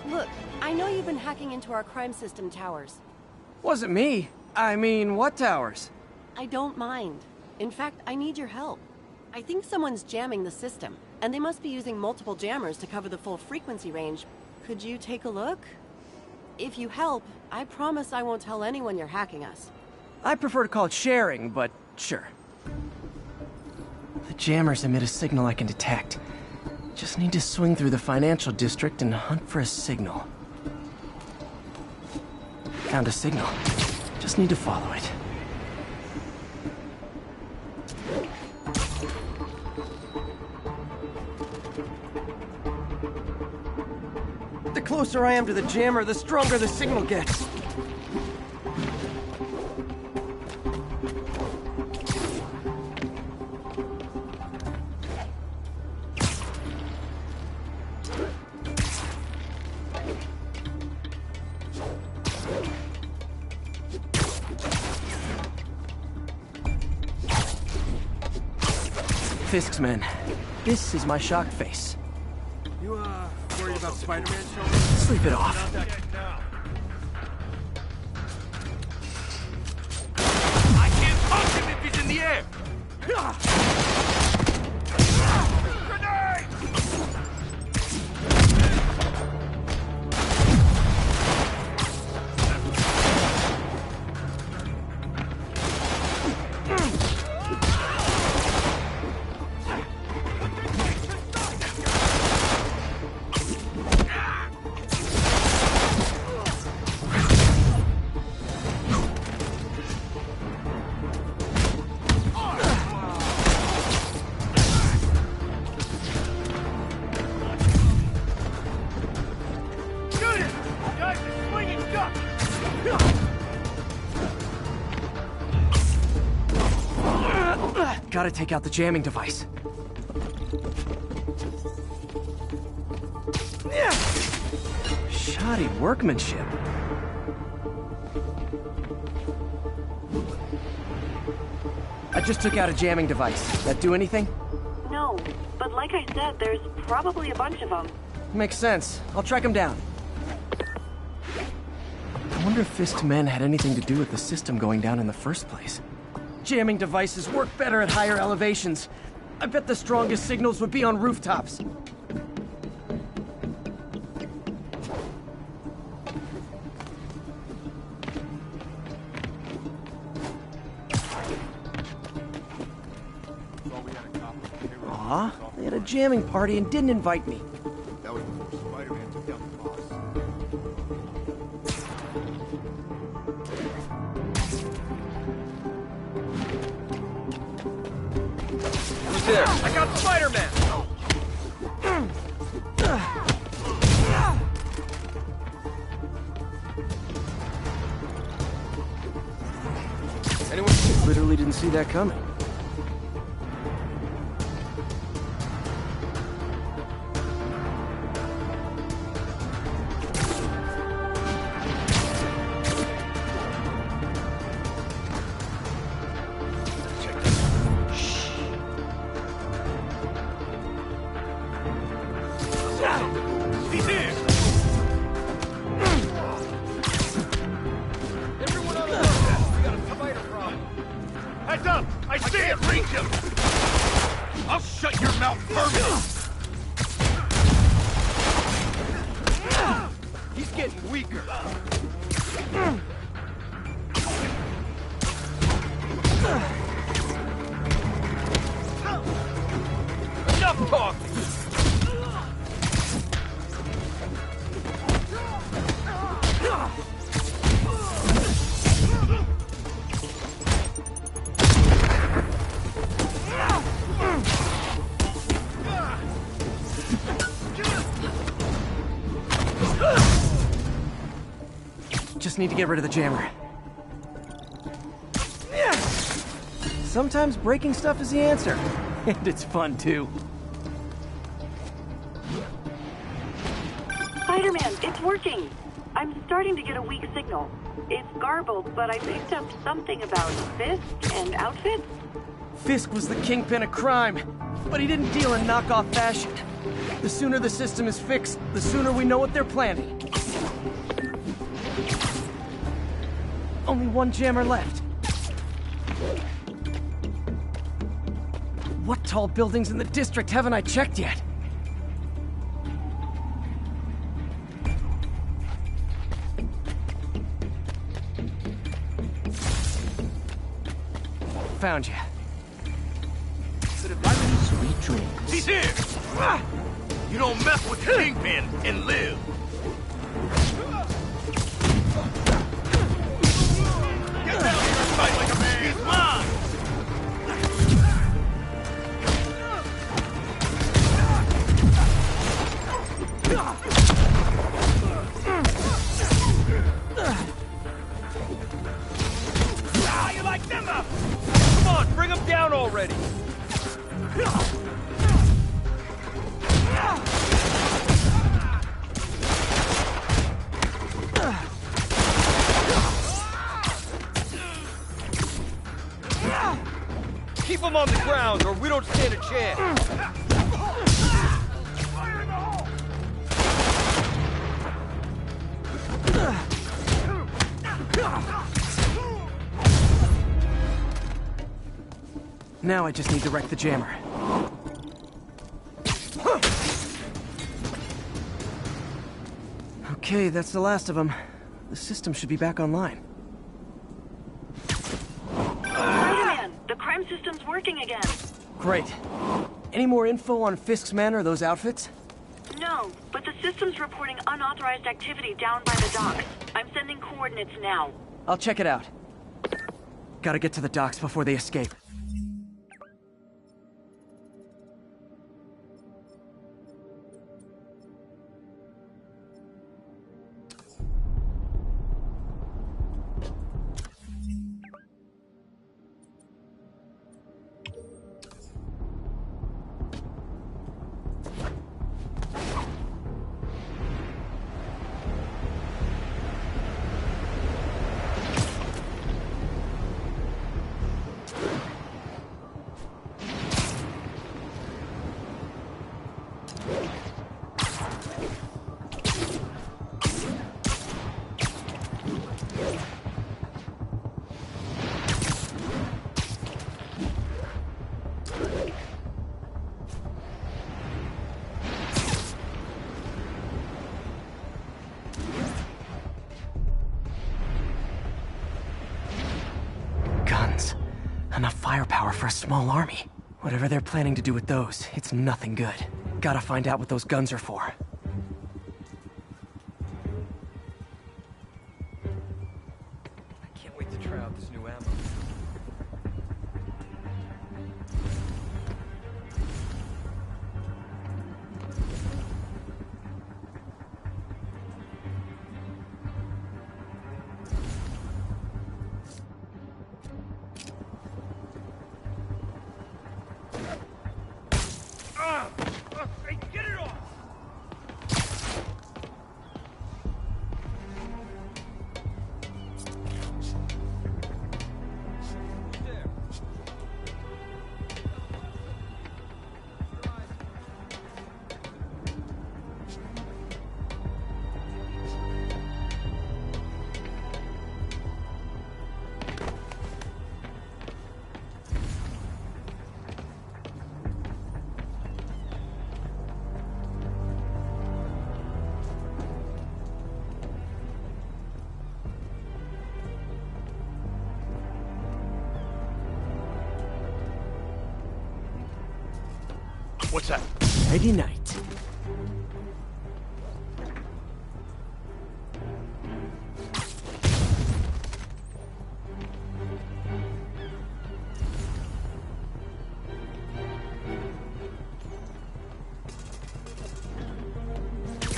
Look, I know you've been hacking into our crime system towers. Wasn't me. I mean, what towers? I don't mind. In fact, I need your help. I think someone's jamming the system, and they must be using multiple jammers to cover the full frequency range. Could you take a look? If you help, I promise I won't tell anyone you're hacking us. I prefer to call it sharing, but sure. The jammers emit a signal I can detect. Just need to swing through the financial district and hunt for a signal. Found a signal. Just need to follow it. The closer I am to the jammer, the stronger the signal gets. Fisk's men. This is my shocked face. You, worried about Spider-Man showing? Sleep it off. I can't punch him if he's in the air! Grenade! Gotta take out the jamming device. Shoddy workmanship. I just took out a jamming device. That do anything? No, but like I said, there's probably a bunch of them. Makes sense. I'll track him down. I wonder if Fisk's men had anything to do with the system going down in the first place. Jamming devices work better at higher elevations. I bet the strongest signals would be on rooftops. Aw, they had a jamming party and didn't invite me. That was before Spider-Man took down the boss. Who's there? I got Spider-Man! Anyone? Literally didn't see that coming. He's here! Everyone on the left! We got a spider! out permanent. He's getting weaker. Enough talking. Just need to get rid of the jammer. Sometimes breaking stuff is the answer. And it's fun, too. Spider-Man, it's working! I'm starting to get a weak signal. It's garbled, but I picked up something about Fisk and outfits. Fisk was the kingpin of crime, but he didn't deal in knockoff fashion. The sooner the system is fixed, the sooner we know what they're planning. Only one jammer left. What tall buildings in the district haven't I checked yet? Found you. Sweet dreams. He's here! You don't mess with the kingpin and live. Get down here and fight like a man. He's mine! Ah, you like them up? Come on, bring him down already. Keep him on the ground, or we don't stand a chance. Fire in the hole! Now I just need to wreck the jammer. Okay, that's the last of them. The system should be back online. Spider-Man, the crime system's working again. Great. Any more info on Fisk's men or those outfits? No, but the system's reporting unauthorized activity down by the docks. I'm sending coordinates now. I'll check it out. Gotta get to the docks before they escape. Enough firepower for a small army. Whatever they're planning to do with those, it's nothing good. Gotta find out what those guns are for. I can't wait to try out this new ammo. Hey, get it off! What's that? Nighty night.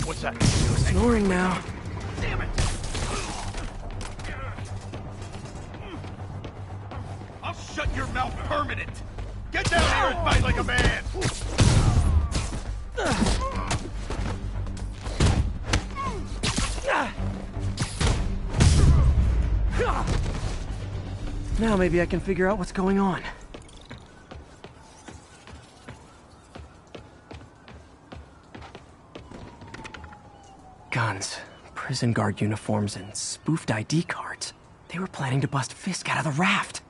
What's that? Snoring now. Damn it! I'll shut your mouth permanent! Get down here and fight like a man! Now maybe I can figure out what's going on. Guns, prison guard uniforms, and spoofed ID cards. They were planning to bust Fisk out of the raft.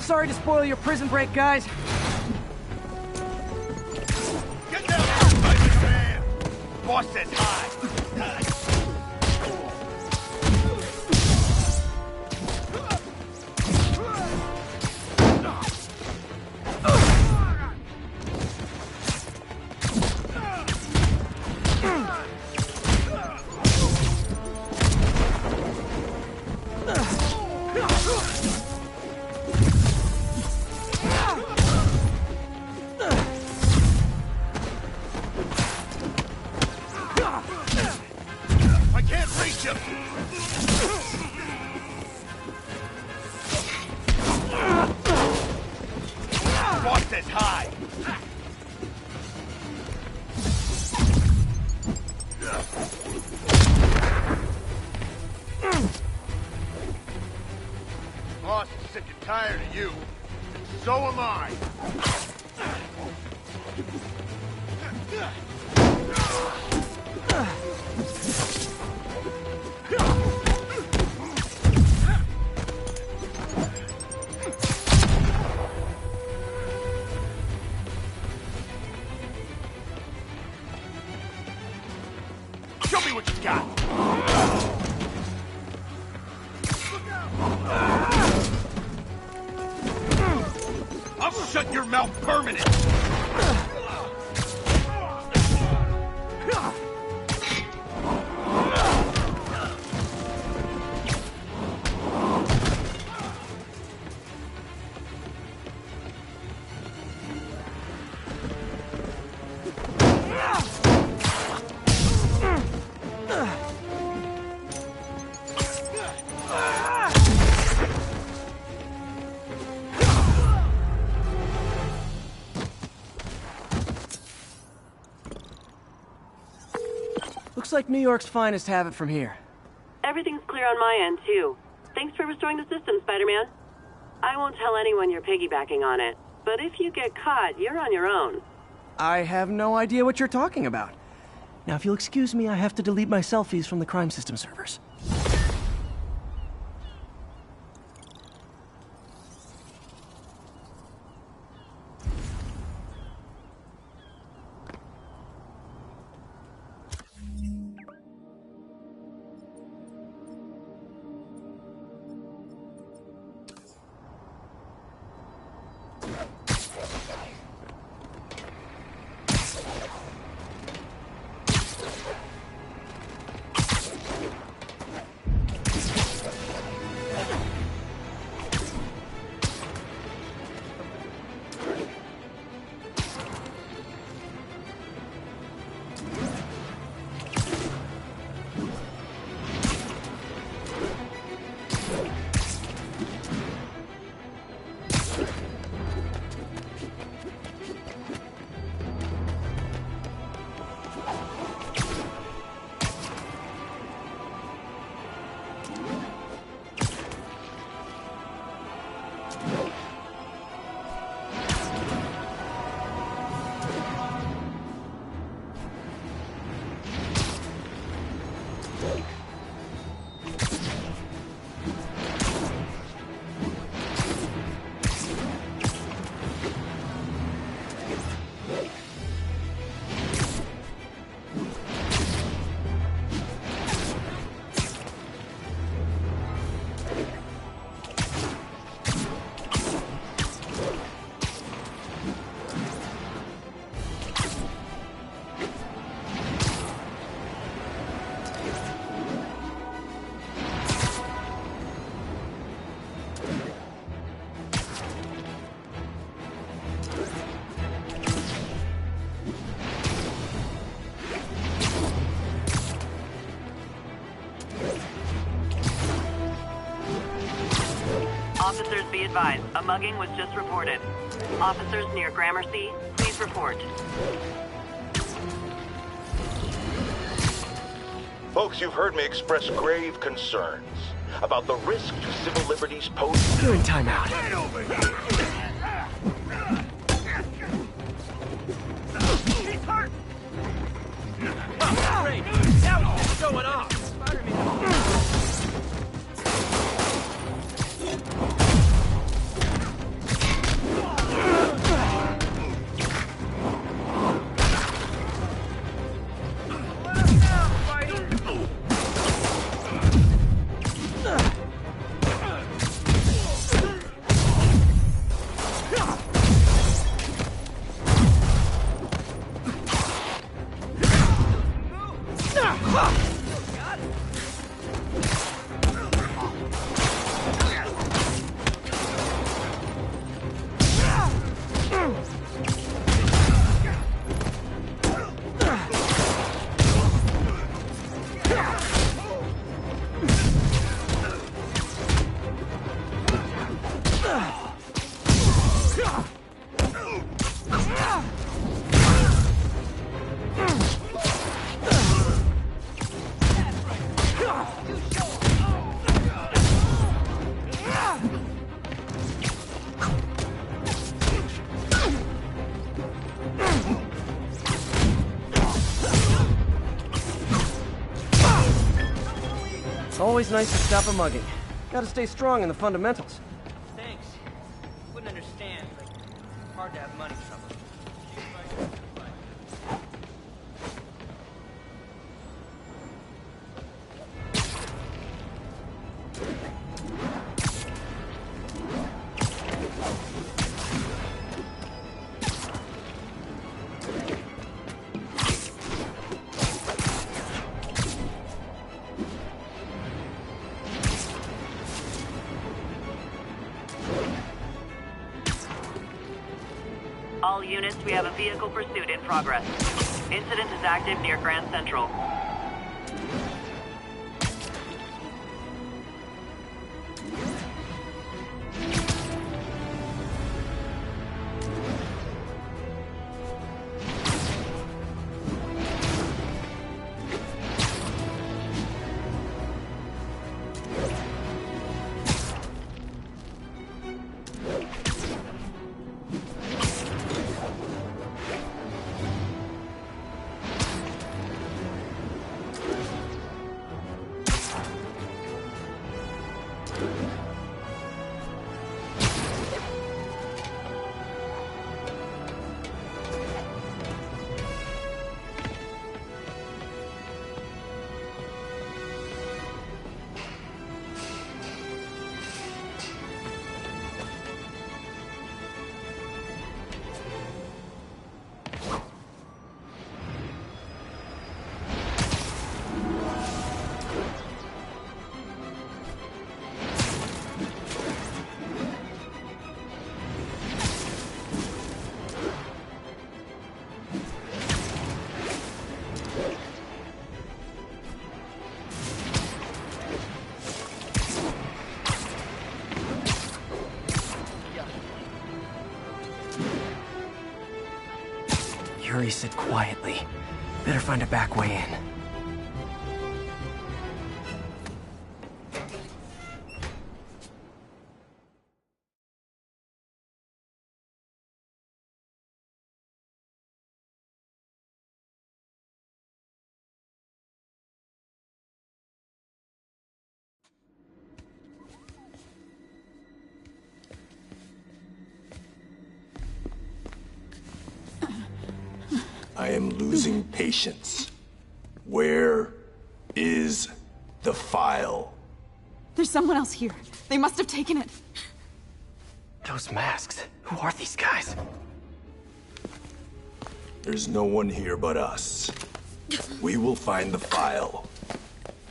Sorry to spoil your prison break, guys. Get down here and fight like a man! Boss says hi! I can't reach him! Boss says hi! Boss is sick and tired of you. And so am I. Show me what you got. I'll shut your mouth permanent. Looks like New York's finest have it from here. Everything's clear on my end, too. Thanks for restoring the system, Spider-Man. I won't tell anyone you're piggybacking on it, but if you get caught, you're on your own. I have no idea what you're talking about. Now, if you'll excuse me, I have to delete my selfies from the crime system servers. Officers, be advised. A mugging was just reported. Officers near Gramercy, please report. Folks, you've heard me express grave concerns about the risk to civil liberties posed. You're in timeout. Get over here! He's hurt! Oh, great! Now he's showing off! Always nice to stop a mugging. Gotta stay strong in the fundamentals. Thanks. Wouldn't understand, but hard to have money trouble. All units, we have a vehicle pursuit in progress. Incident is active near Grand Central. Yuri said quietly. Better find a back way in. I am losing patience. Where is the file? There's someone else here. They must have taken it. Those masks. Who are these guys? There's no one here but us. We will find the file,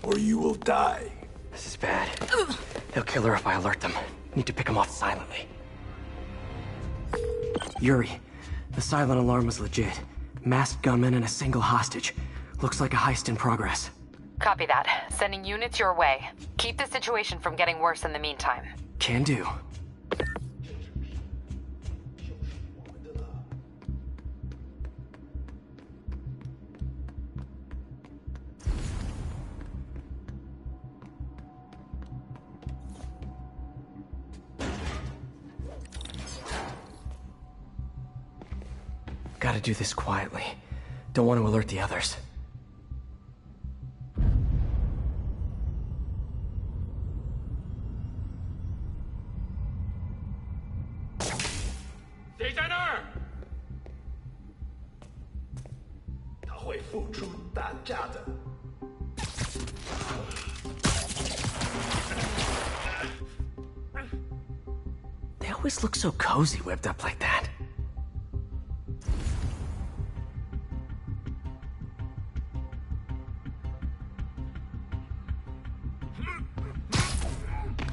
or you will die. This is bad. They'll kill her if I alert them. Need to pick them off silently. Yuri, the silent alarm was legit. Masked gunmen and a single hostage. Looks like a heist in progress. Copy that. Sending units your way. Keep the situation from getting worse in the meantime. Can do. Gotta do this quietly. Don't want to alert the others. They always look so cozy whipped up like that.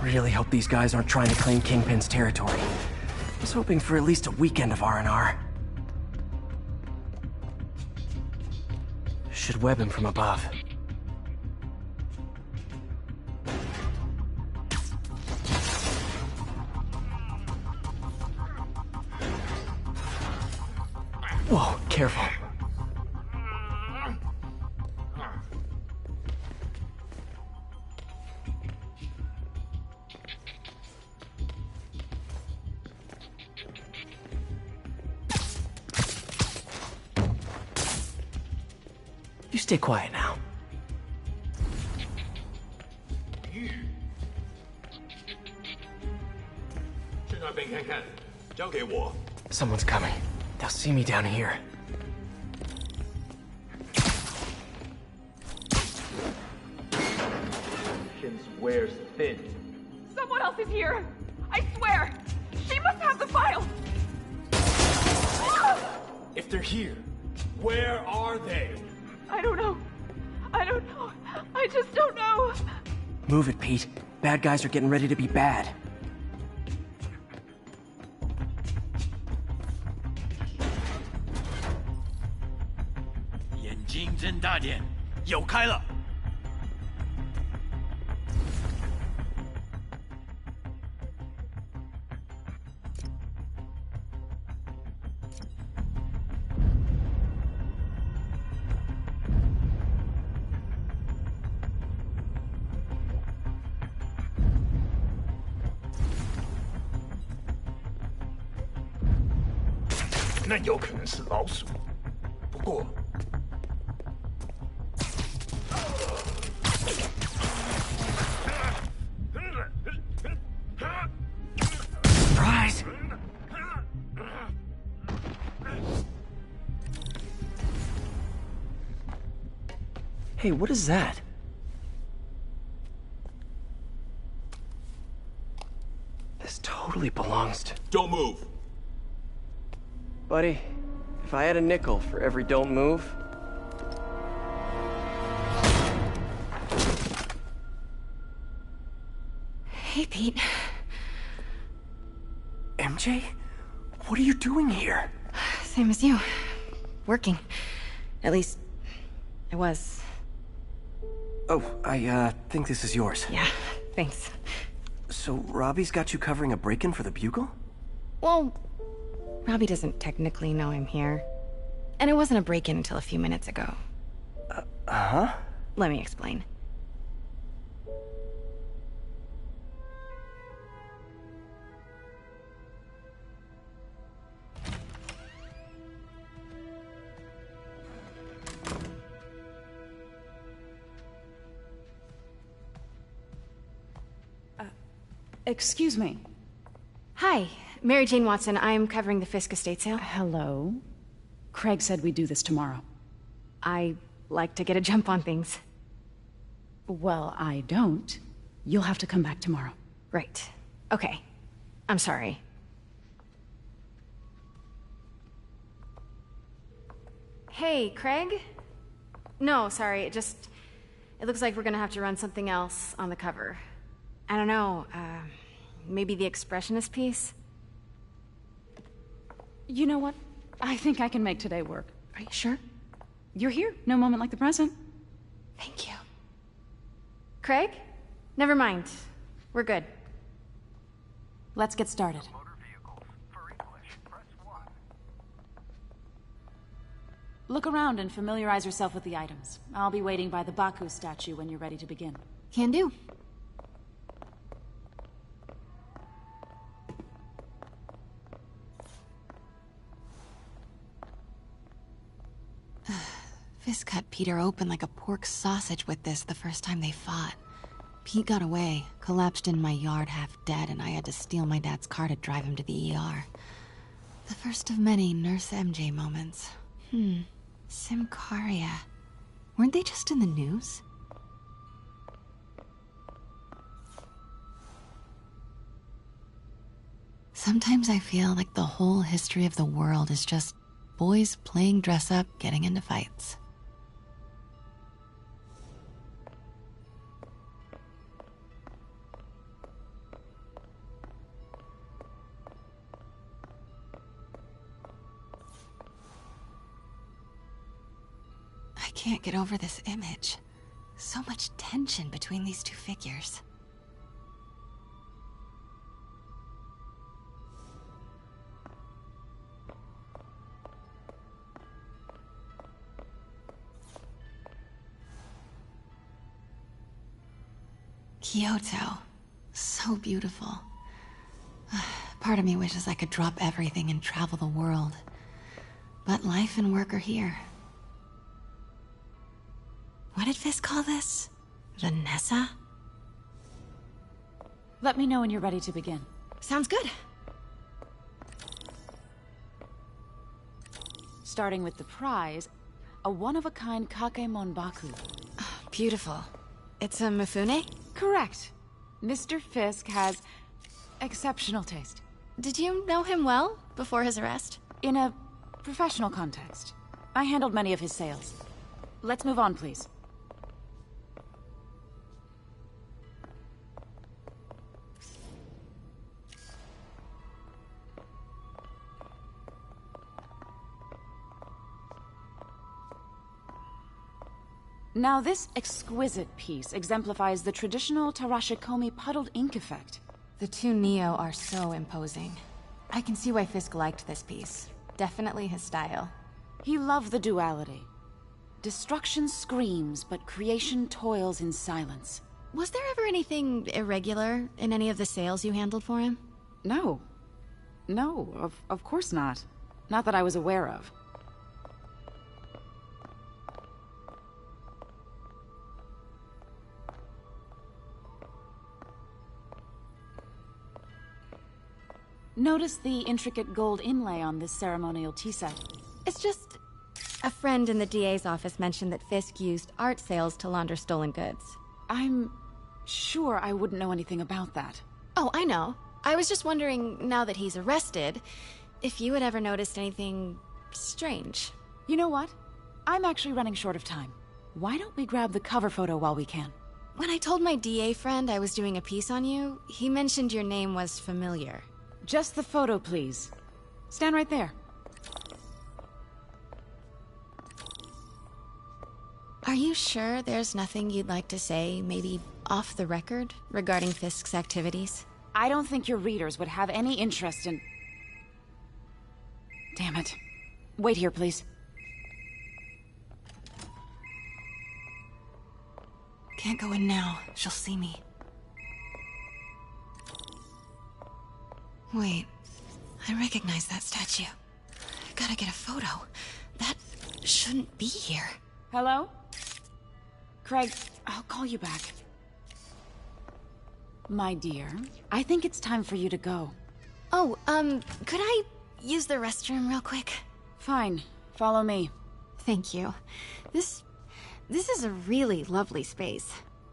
Really hope these guys aren't trying to claim Kingpin's territory. I was hoping for at least a weekend of R&R. Should web him from above. Whoa, careful. You stay quiet now. Someone's coming. They'll see me down here. Wears thin. Someone else is here! I swear! She must have the file! If they're here, where are they? I don't know. I don't know. I just don't know. Move it, Pete. Bad guys are getting ready to be bad. Surprise! Hey, what is that? This totally belongs to... Don't move. Buddy, if I had a nickel for every don't move... Hey, Pete. MJ? What are you doing here? Same as you. Working. At least, I was. Oh, I think this is yours. Yeah, thanks. So Robbie's got you covering a break-in for the Bugle? Well, Robbie doesn't technically know I'm here. And it wasn't a break-in until a few minutes ago. Huh? Let me explain. Excuse me. Hi, Mary Jane Watson. I'm covering the Fisk estate sale. Hello. Craig said we'd do this tomorrow. I like to get a jump on things. Well, I don't. You'll have to come back tomorrow. Right. Okay. I'm sorry. Hey, Craig? No, sorry. It looks like we're gonna have to run something else on the cover. I don't know, maybe the expressionist piece? You know what? I think I can make today work. Are you sure? You're here. No moment like the present. Thank you. Craig? Never mind. We're good. Let's get started. Look around and familiarize yourself with the items. I'll be waiting by the Baku statue when you're ready to begin. Can do. Fisk cut Peter open like a pork sausage with this the first time they fought. Pete got away, collapsed in my yard half dead, and I had to steal my dad's car to drive him to the ER. The first of many Nurse MJ moments. Symkaria. Weren't they just in the news? Sometimes I feel like the whole history of the world is just boys playing dress-up, getting into fights. I can't get over this image. So much tension between these two figures. Kyoto. So beautiful. Part of me wishes I could drop everything and travel the world. But life and work are here. What did Fisk call this? Vanessa? Let me know when you're ready to begin. Sounds good. Starting with the prize, a one-of-a-kind Kakemon Baku. Beautiful. It's a Mifune? Correct. Mr. Fisk has exceptional taste. Did you know him well before his arrest? In a professional context. I handled many of his sales. Let's move on, please. Now, this exquisite piece exemplifies the traditional Tarashikomi puddled ink effect. The two Neo are so imposing. I can see why Fisk liked this piece. Definitely his style. He loved the duality. Destruction screams, but creation toils in silence. Was there ever anything irregular in any of the sales you handled for him? No. No, of course not. Not that I was aware of. Notice the intricate gold inlay on this ceremonial tea set. It's just... a friend in the DA's office mentioned that Fisk used art sales to launder stolen goods. I'm sure I wouldn't know anything about that. Oh, I know. I was just wondering, now that he's arrested, if you had ever noticed anything strange. You know what? I'm actually running short of time. Why don't we grab the cover photo while we can? When I told my DA friend I was doing a piece on you, he mentioned your name was familiar. Just the photo, please. Stand right there. Are you sure there's nothing you'd like to say, maybe off the record, regarding Fisk's activities? I don't think your readers would have any interest in... Damn it. Wait here, please. Can't go in now. She'll see me. Wait. I recognize that statue. Gotta get a photo. That shouldn't be here. Hello? Craig, I'll call you back. My dear, I think it's time for you to go. Oh, could I use the restroom real quick? Fine. Follow me. Thank you. This is a really lovely space.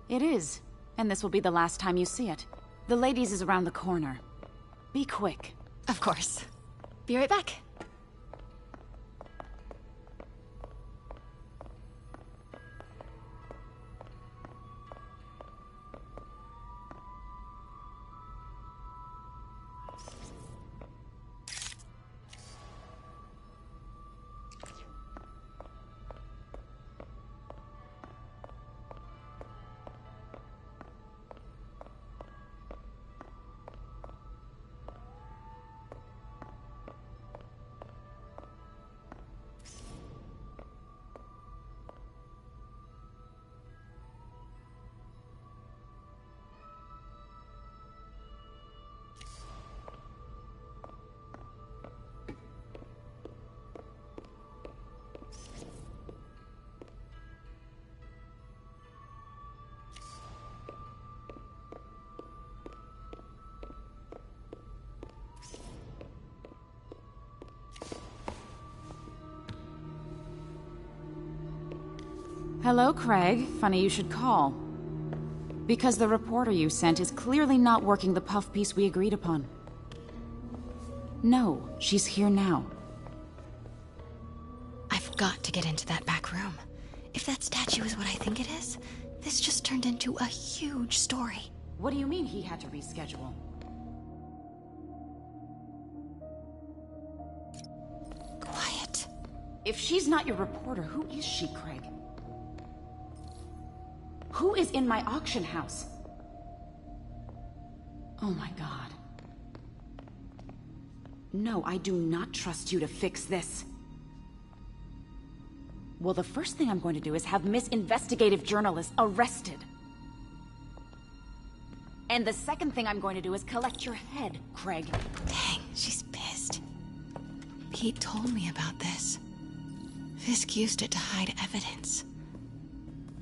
It is. And this will be the last time you see it. The ladies is around the corner. Be quick. Of course. Be right back. Hello, Craig. Funny you should call. Because the reporter you sent is clearly not working the puff piece we agreed upon. No, she's here now. I've got to get into that back room. If that statue is what I think it is, this just turned into a huge story. What do you mean he had to reschedule? Quiet. If she's not your reporter, who is she, Craig? Who is in my auction house? Oh my god. No, I do not trust you to fix this. Well, the first thing I'm going to do is have Miss Investigative Journalist arrested. And the second thing I'm going to do is collect your head, Craig. Dang, she's pissed. Pete told me about this. Fisk used it to hide evidence.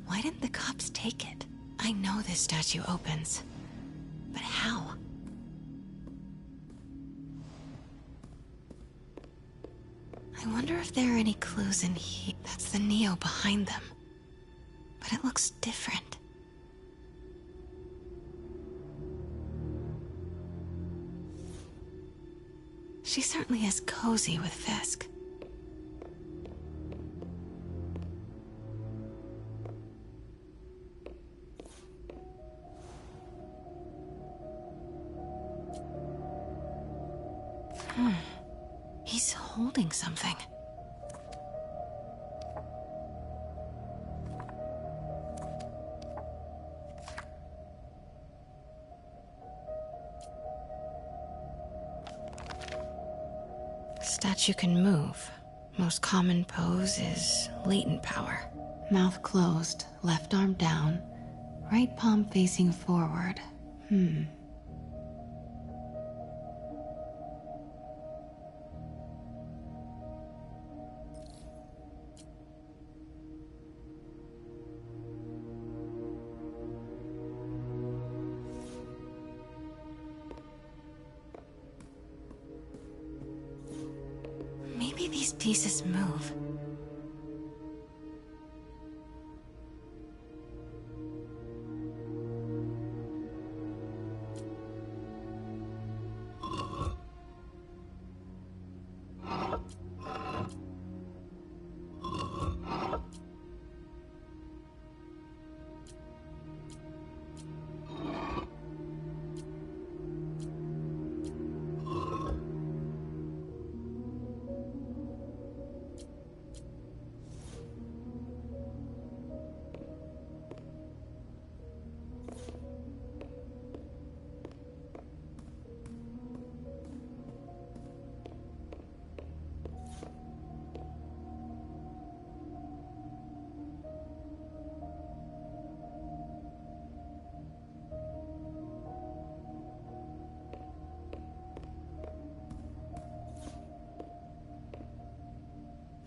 Why didn't the cops take it? I know this statue opens. But how? I wonder if there are any clues in here. That's the Neo behind them. But it looks different. She certainly is cozy with Fisk. He's holding something. Statue can move. Most common pose is latent power. Mouth closed, left arm down, right palm facing forward. Maybe these pieces move.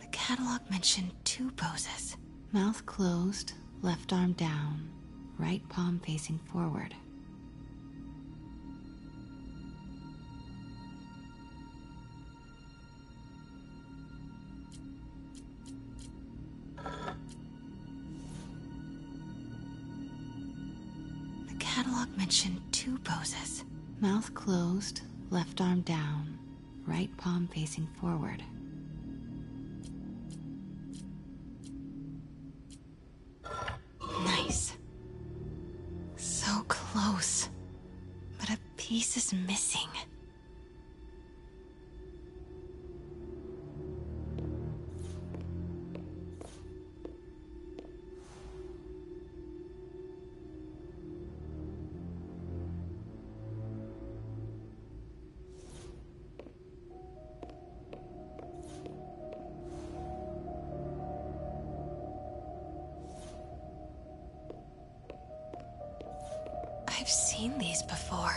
The catalog mentioned 2 poses. Mouth closed, left arm down, right palm facing forward. The catalog mentioned 2 poses. Mouth closed, left arm down, right palm facing forward. Nice. So close. But a piece is missing. I've seen these before.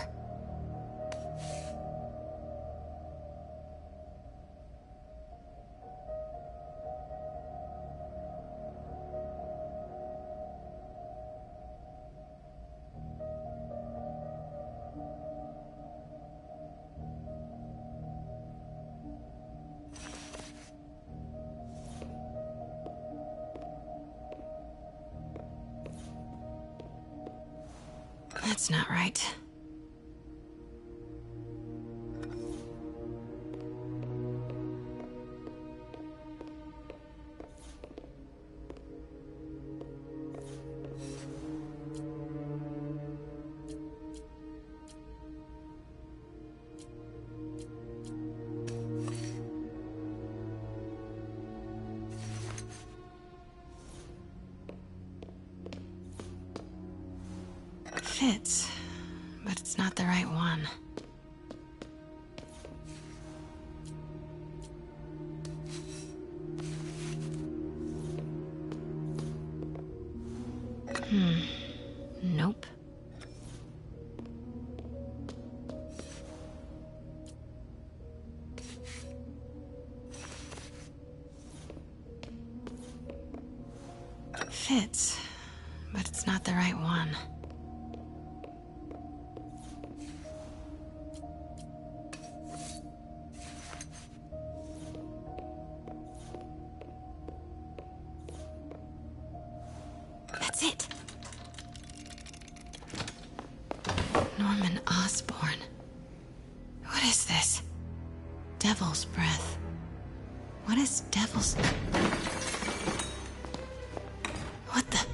That's not right. Fits, but it's not the right one. Nope. Fits, but it's not the right one. That's it. Norman Osborn. What is this? Devil's breath. What is devil's... What the...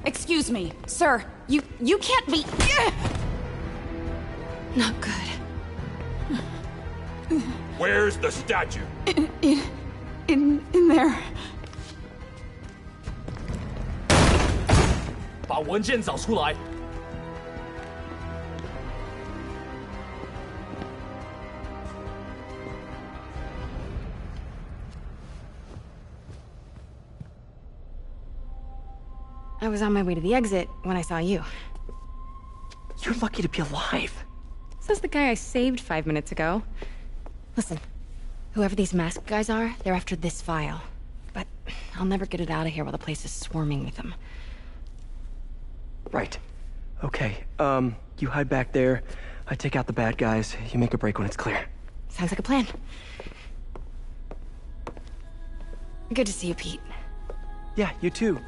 Excuse me, sir. You can't be... Not good. Where's the statue? In there. 把文件找出来。 I was on my way to the exit when I saw you. You're lucky to be alive. Says the guy I saved 5 minutes ago. Listen, whoever these masked guys are, they're after this file. But I'll never get it out of here while the place is swarming with them. Right. Okay, you hide back there. I take out the bad guys. You make a break when it's clear. Sounds like a plan. Good to see you, Pete. Yeah, you too.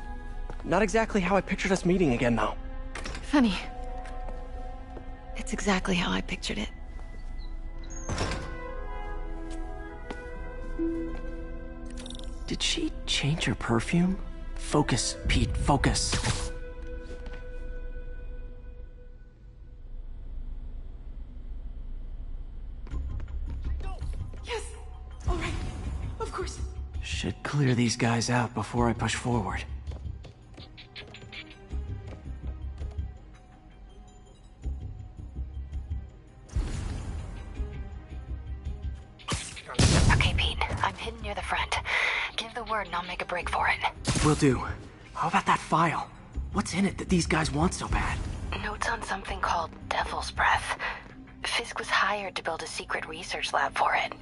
Not exactly how I pictured us meeting again, though. Funny. It's exactly how I pictured it. Did she change her perfume? Focus, Pete, focus. Yes. All right. Of course. Should clear these guys out before I push forward. Okay, Pete. I'm hidden near the front. Give the word and I'll make a break for it. Will do. How about that file? What's in it that these guys want so bad? Notes on something called Devil's Breath. Fisk was hired to build a secret research lab for it.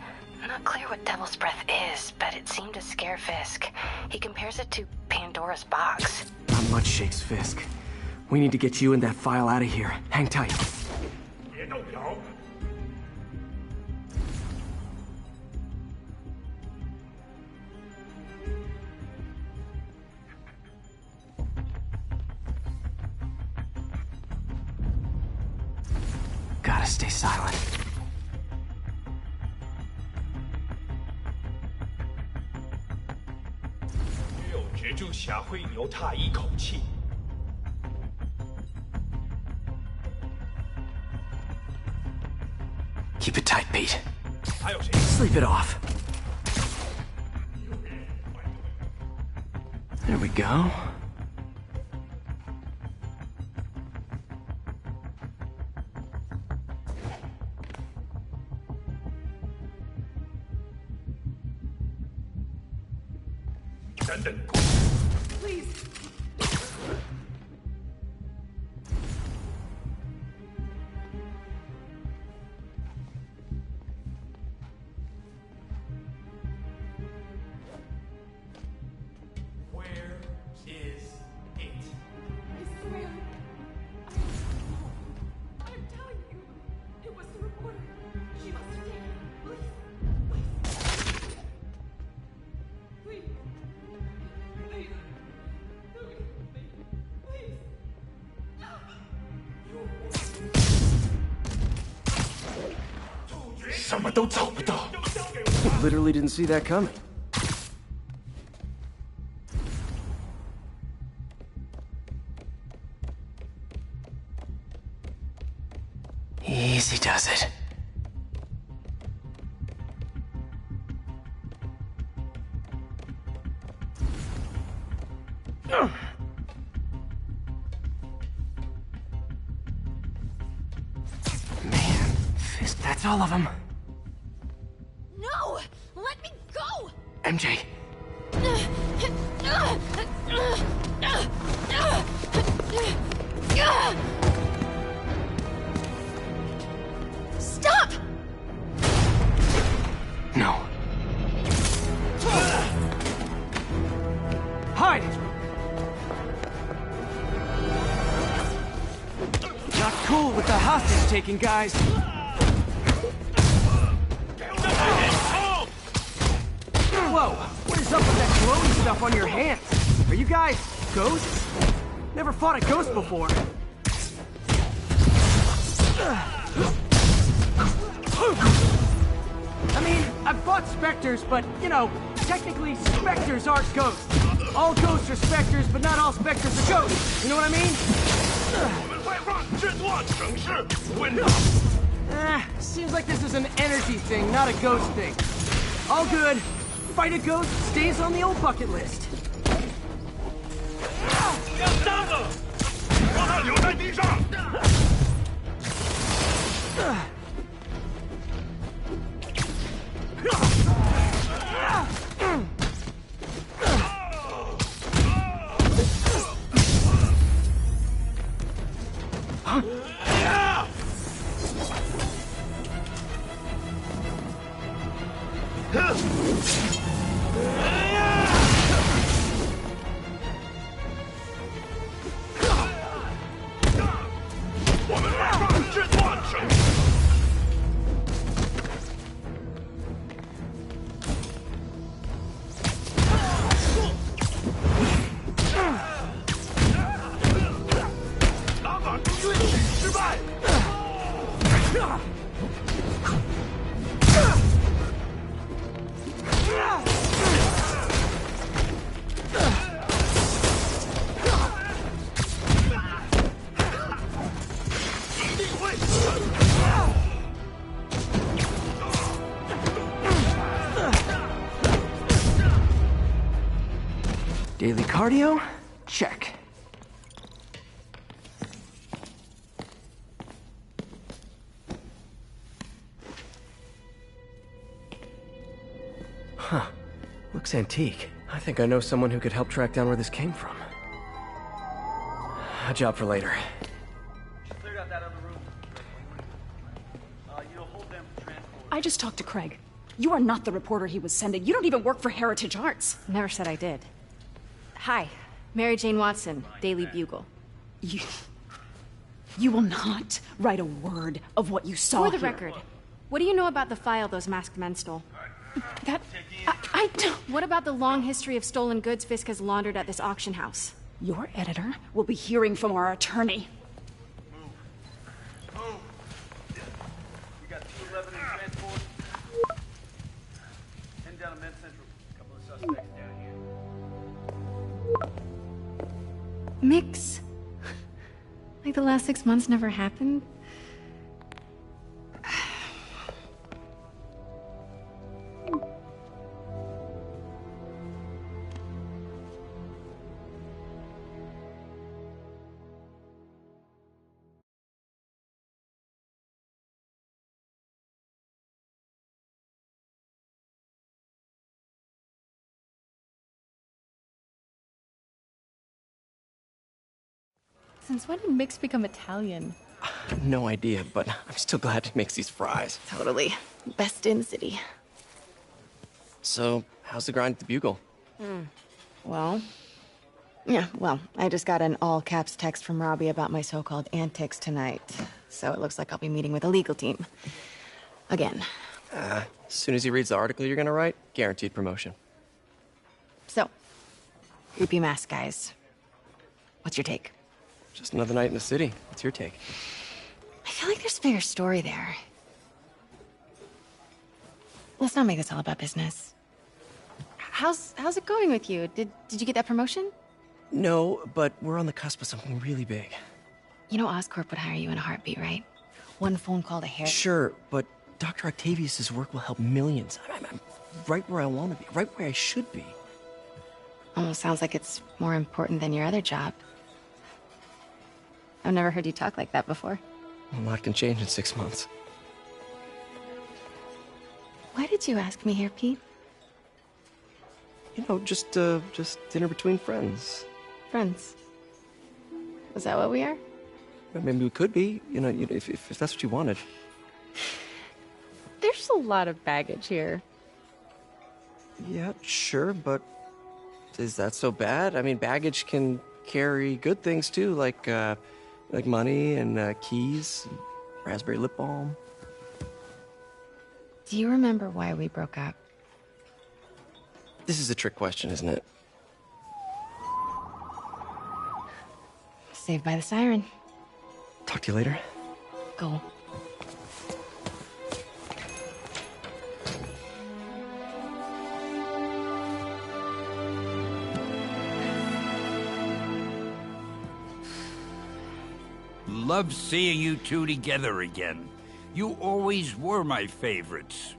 Not clear what Devil's Breath is, but it seemed to scare Fisk. He compares it to Pandora's box. Not much shakes Fisk. We need to get you and that file out of here. Hang tight. 别动摇。 Gotta stay silent. 只有蜘蛛侠会留他一口气。 Keep it tight, Pete. 还有谁？ Sleep it off. There we go. Please. Where is it? I swear. I'm telling you. It was the reporter. She must have taken it. Please. Please. Please. 都找不到。 Literally didn't see that coming. Easy does it. Man, Fisk, that's all of them. No! Let me go! MJ. Stop! No. Hide! Not cool with the hostage taking, guys. Whoa, what is up with that glowy stuff on your hands? Are you guys ghosts? Never fought a ghost before. I mean, I've fought specters, but, you know, technically specters aren't ghosts. All ghosts are specters, but not all specters are ghosts. You know what I mean? Seems like this is an energy thing, not a ghost thing. All good. Fight a ghost stays on the old bucket list. Daily cardio? Check. Huh. Looks antique. I think I know someone who could help track down where this came from. A job for later. Cleared out that other room. You'll hold them for transport. I just talked to Craig. You are not the reporter he was sending. You don't even work for Heritage Arts. Never said I did. Hi, Mary Jane Watson, Daily Bugle. You will not write a word of what you saw For the here. record, what do you know about the file those masked men stole? That... I don't... What about the long history of stolen goods Fisk has laundered at this auction house? Your editor will be hearing from our attorney. Move. We got 211 in transport. Heading down to Men's Central. A couple of suspects down here. Mix. Like the last 6 months never happened? Since when did Mix become Italian? No idea, but I'm still glad he makes these fries. Totally. Best in the city. So, how's the grind at the Bugle? Well, I just got an all-caps text from Robbie about my so-called antics tonight. So it looks like I'll be meeting with a legal team. Again. As soon as he reads the article you're gonna write, guaranteed promotion. So, groupie mask guys. What's your take? Just another night in the city. What's your take? I feel like there's a bigger story there. let's not make this all about business. How's it going with you? Did you get that promotion? No, but we're on the cusp of something really big. You know Oscorp would hire you in a heartbeat, right? One phone call to Harry. Sure, but Dr. Octavius's work will help millions. I'm right where I want to be, right where I should be. Almost sounds like it's more important than your other job. I've never heard you talk like that before. A lot can change in 6 months. Why did you ask me here, Pete? You know, just dinner between friends. Friends. Is that what we are? Maybe we could be, if that's what you wanted. There's a lot of baggage here. Yeah, sure, but is that so bad? I mean, baggage can carry good things too, like money and keys, and raspberry lip balm. Do you remember why we broke up? This is a trick question, isn't it? Saved by the siren. Talk to you later. Go. Love seeing you two together again. You always were my favorites.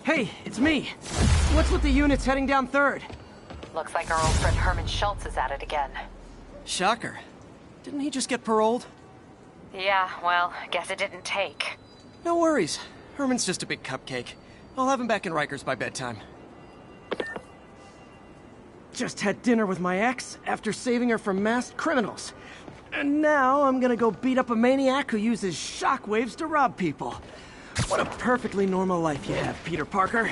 Hey, it's me. What's with the units heading down 3rd? Looks like our old friend Herman Schultz is at it again. Shocker. Didn't he just get paroled? Yeah, well, guess it didn't take. No worries. Herman's just a big cupcake. I'll have him back in Rikers by bedtime. Just had dinner with my ex after saving her from masked criminals. And now I'm gonna go beat up a maniac who uses shockwaves to rob people. What a perfectly normal life you have, Peter Parker.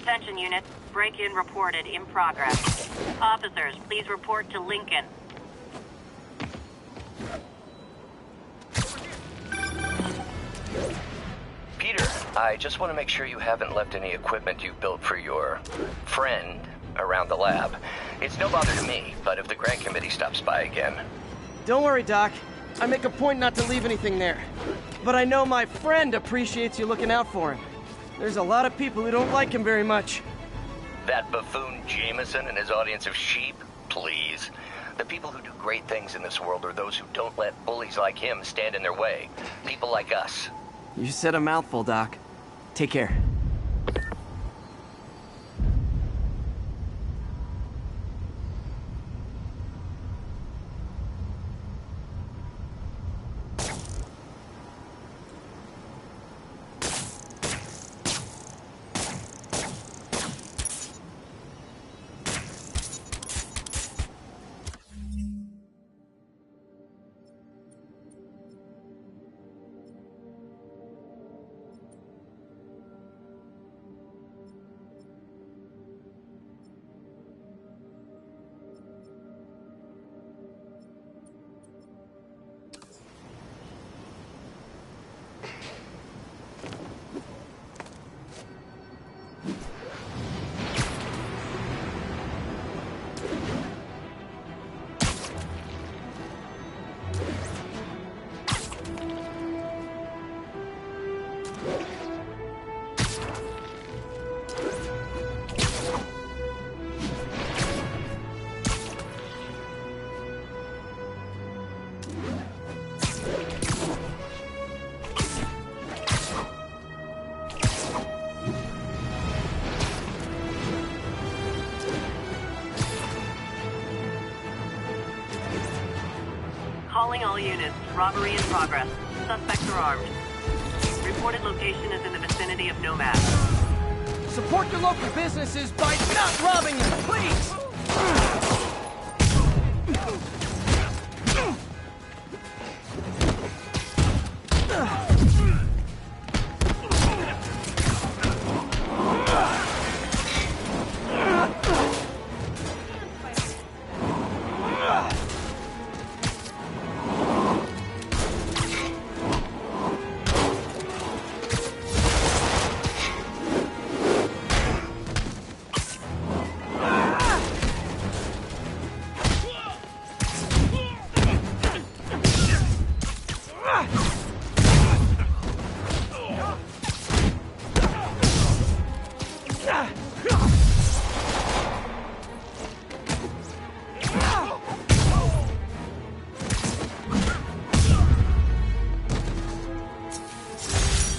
Attention units, break-in reported in progress. Officers, please report to Lincoln. Peter, I just want to make sure you haven't left any equipment you built for your friend around the lab. It's no bother to me, but if the grant committee stops by again... Don't worry, Doc. I make a point not to leave anything there. But I know my friend appreciates you looking out for him. There's a lot of people who don't like him very much. That buffoon Jameson and his audience of sheep? Please. The people who do great things in this world are those who don't let bullies like him stand in their way. People like us. You said a mouthful, Doc. Take care. Calling all units. Robbery in progress. Suspects are armed. Reported location is in the vicinity of Nomad. Support your local businesses by not robbing them, please!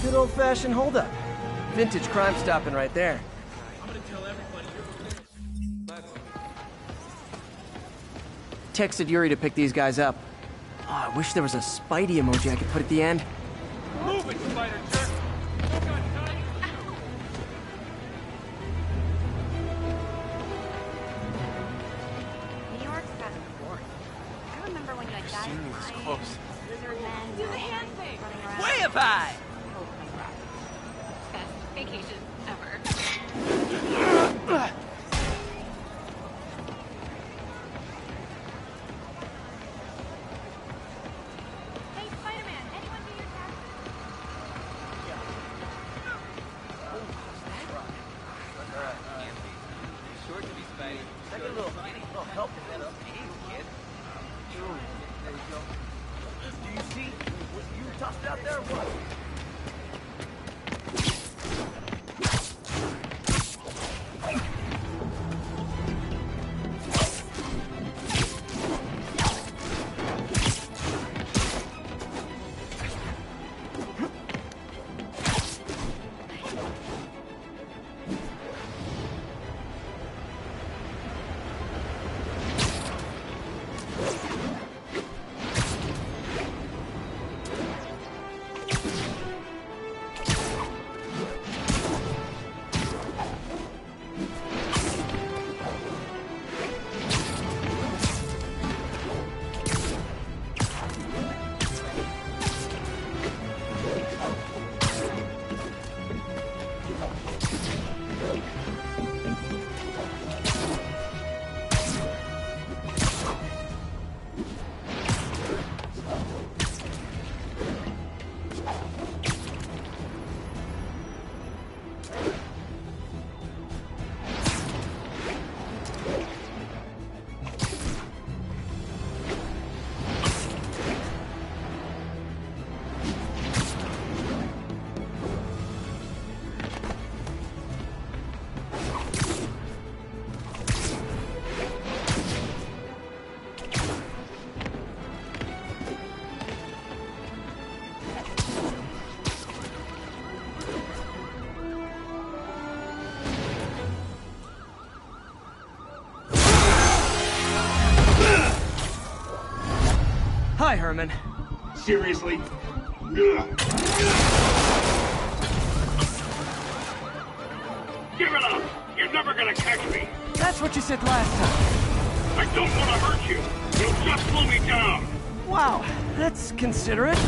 Good old-fashioned holdup. Vintage crime stopping right there. Texted Yuri to pick these guys up. Oh, I wish there was a Spidey emoji I could put at the end. Move it, spider jerk! New York's kind of boring. I remember when you had guys flying, lizard men, do the hand thing, running around. Way up high! Best vacation ever. Hey, Spider-Man, anyone do your taxes? Short to be Spidey. Take a little help in that up. Hey, kid. There you go. Do you see what you tossed out there or what? Hi, Herman. Seriously? Give it up! You're never gonna catch me! That's what you said last time. I don't want to hurt you! You'll just slow me down! Wow, that's considerate.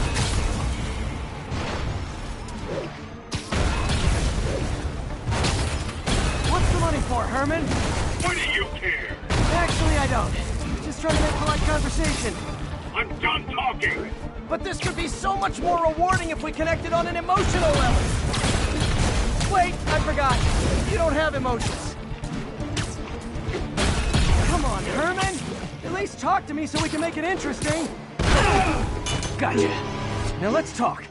What's the money for, Herman? Why do you care? Actually, I don't. Just trying to make polite conversation. I'm done talking! But this could be so much more rewarding if we connected on an emotional level. Wait, I forgot. You don't have emotions. Come on, Herman. At least talk to me so we can make it interesting. Gotcha. Now let's talk.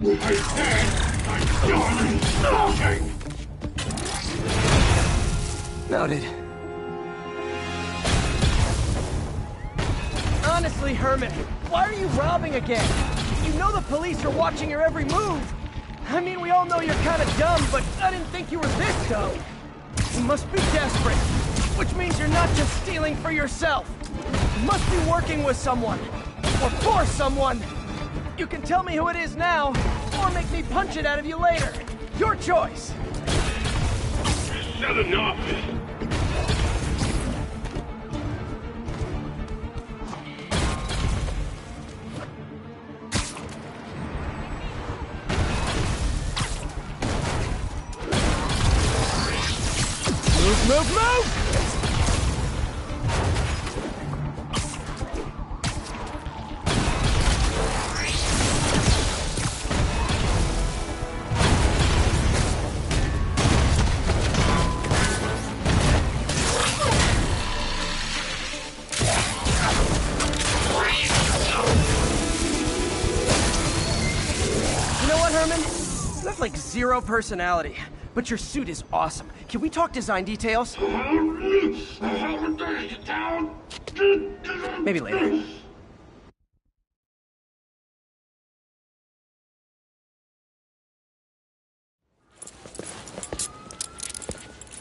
I said I'm done talking! Noted. Honestly, Herman, why are you robbing again? You know the police are watching your every move. I mean, we all know you're kind of dumb, but I didn't think you were this dumb. You must be desperate, which means you're not just stealing for yourself. You must be working with someone, or for someone. You can tell me who it is now, or make me punch it out of you later. Your choice. Said enough! Move! You know what, Herman? You have like zero personality. But your suit is awesome. Can we talk design details? Maybe later.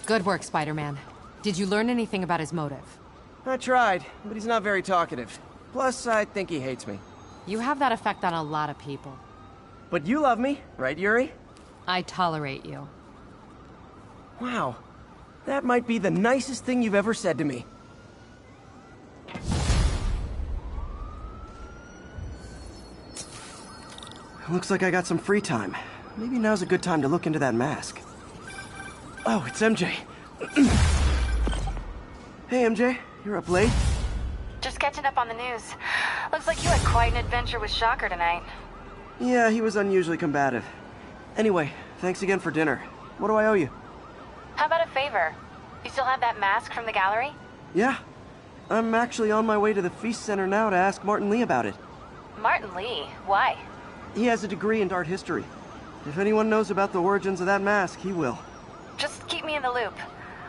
Good work, Spider-Man. Did you learn anything about his motive? I tried, but he's not very talkative. Plus, I think he hates me. You have that effect on a lot of people. But you love me, right, Yuri? I tolerate you. Wow. That might be the nicest thing you've ever said to me. Looks like I got some free time. Maybe now's a good time to look into that mask. Oh, it's MJ. Hey, MJ. You're up late? Just catching up on the news. Looks like you had quite an adventure with Shocker tonight. Yeah, he was unusually combative. Anyway, thanks again for dinner. What do I owe you? How about a favor? You still have that mask from the gallery? Yeah. I'm actually on my way to the Feast Center now to ask Martin Lee about it. Martin Lee? Why? He has a degree in art history. If anyone knows about the origins of that mask, he will. Just keep me in the loop.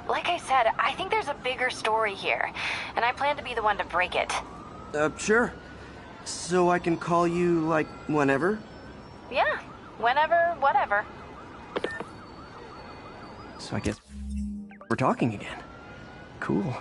Like I said, I think there's a bigger story here, and I plan to be the one to break it. Sure. So I can call you, like, whenever? Yeah, whenever, whatever. So I guess we're talking again. Cool.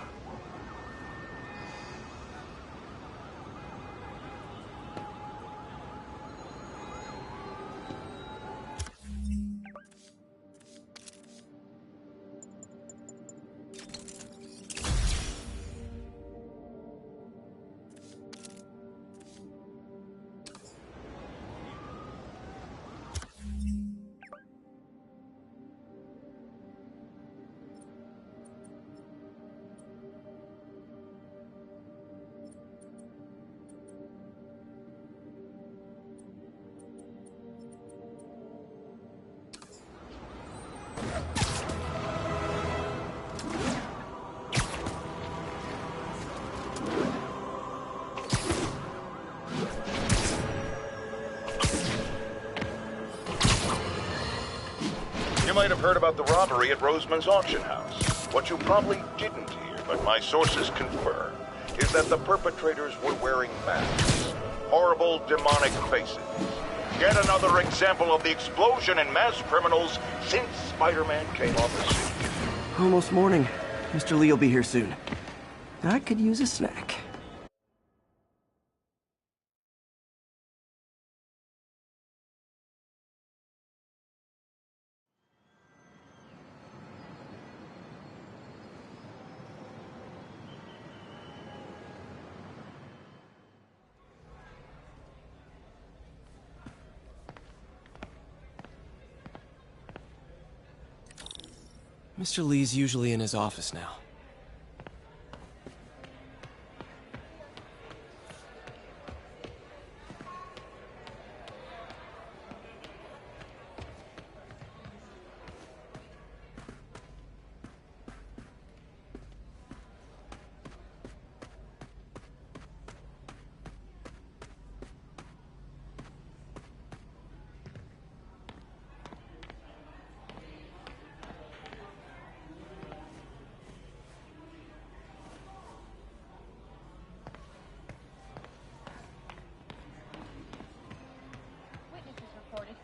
You might have heard about the robbery at Roseman's auction house. What you probably didn't hear, but my sources confirm, is that the perpetrators were wearing masks. Horrible, demonic faces. Yet another example of the explosion in mass criminals since Spider-Man came on the scene. Almost morning. Mr. Lee will be here soon. I could use a snack. Mr. Lee's usually in his office now.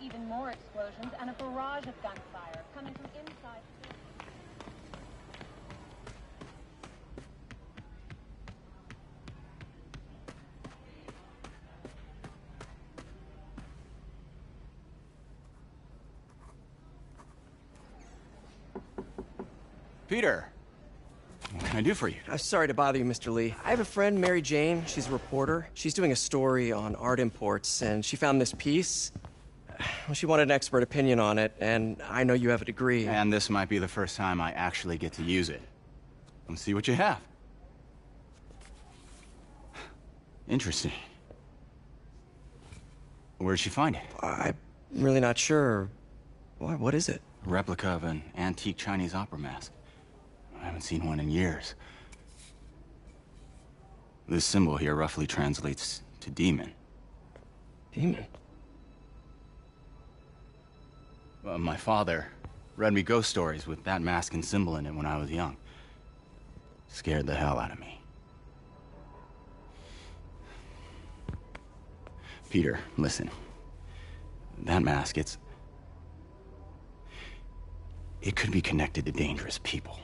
Even more explosions and a barrage of gunfire coming from inside. Peter, what can I do for you? Sorry to bother you, Mr. Lee. I have a friend, Mary Jane. She's a reporter. She's doing a story on art imports, and she found this piece. Well, she wanted an expert opinion on it, and I know you have a degree. And this might be the first time I actually get to use it. Let's see what you have. Interesting. Where'd she find it? I'm really not sure. What is it? A replica of an antique Chinese opera mask. I haven't seen one in years. This symbol here roughly translates to demon. Demon? My father read me ghost stories with that mask and symbol in it when I was young. Scared the hell out of me. Peter, listen. That mask, it could be connected to dangerous people.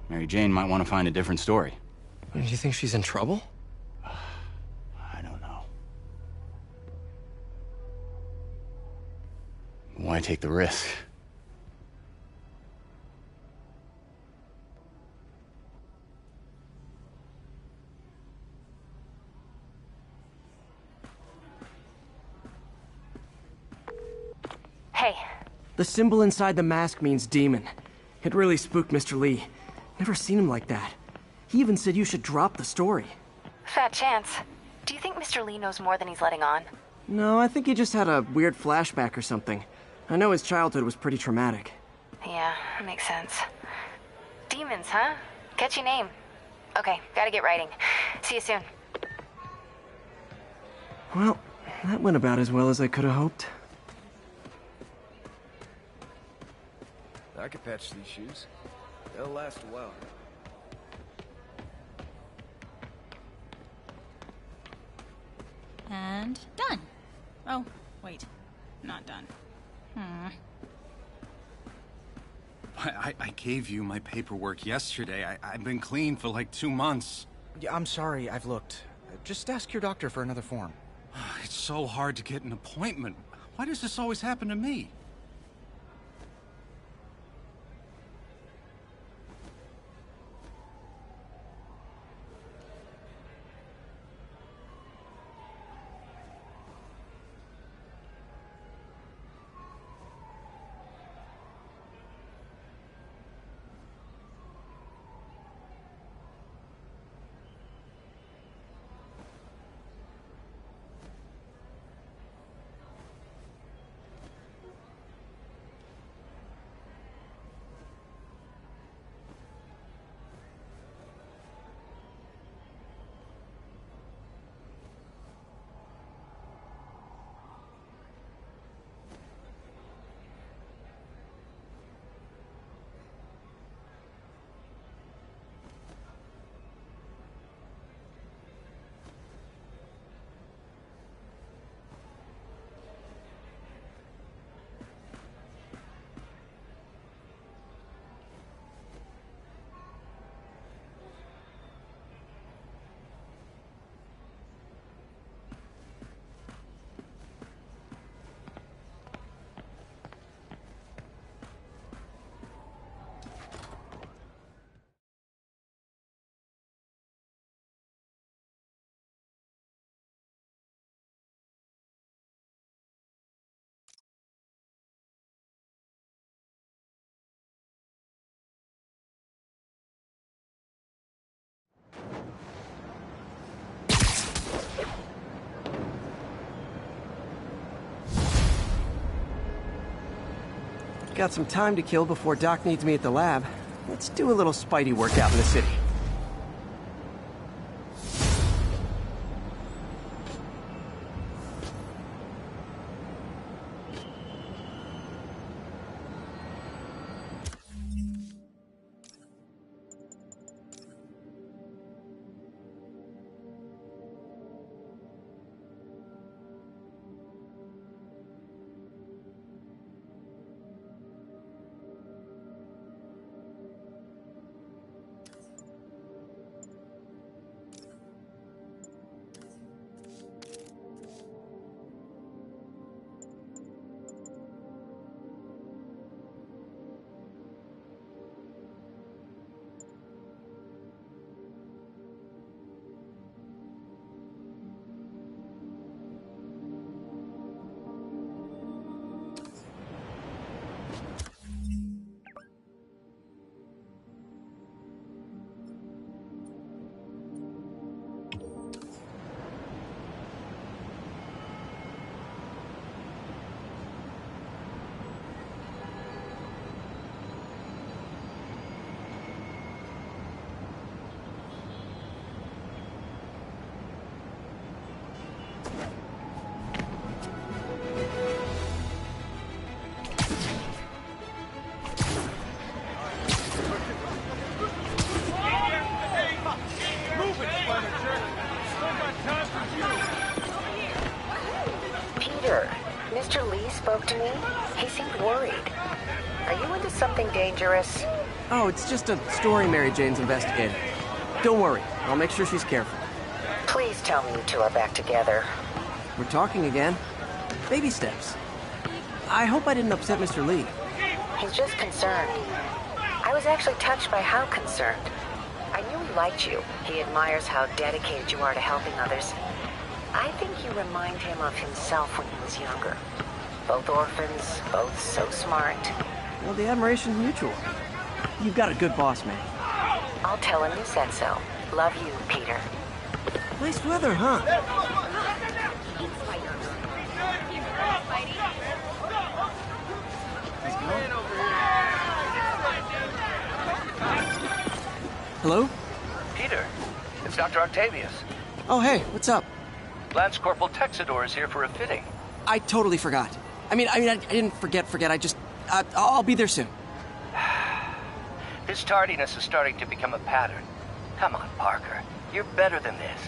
Mary Jane might want to find a different story. Do you think she's in trouble? I don't know. Why take the risk? Hey. The symbol inside the mask means demon. It really spooked Mr. Lee. Never seen him like that. He even said you should drop the story. Fat chance. Do you think Mr. Lee knows more than he's letting on? No, I think he just had a weird flashback or something. I know his childhood was pretty traumatic. Yeah, makes sense. Demons, huh? Catchy name. Okay, gotta get writing. See you soon. Well, that went about as well as I could have hoped. I could patch these shoes. They'll last a while. And done. Oh, wait. Not done. I gave you my paperwork yesterday. I've been clean for like 2 months. Yeah, I'm sorry, I've looked. Just ask your doctor for another form. It's so hard to get an appointment. Why does this always happen to me? got some time to kill before Doc needs me at the lab. Let's do a little Spidey workout in the city. Peter, Mr. Lee spoke to me. He seemed worried. Are you into something dangerous? Oh, it's just a story Mary Jane's investigating. Don't worry, I'll make sure she's careful. Please tell me you two are back together. We're talking again. Baby steps. I hope I didn't upset Mr. Lee. He's just concerned. I was actually touched by how concerned. I knew he liked you. He admires how dedicated you are to helping others. I think you remind him of himself when he was younger. Both orphans, both so smart. Well, the admiration's mutual. You've got a good boss, man. I'll tell him you said so. Love you, Peter. Nice weather, huh? Hello? Peter, it's Dr. Octavius. Oh, hey, what's up? Lance Corporal Texador is here for a fitting. I totally forgot. I didn't forget. I'll be there soon. This tardiness is starting to become a pattern. Come on, Parker. You're better than this.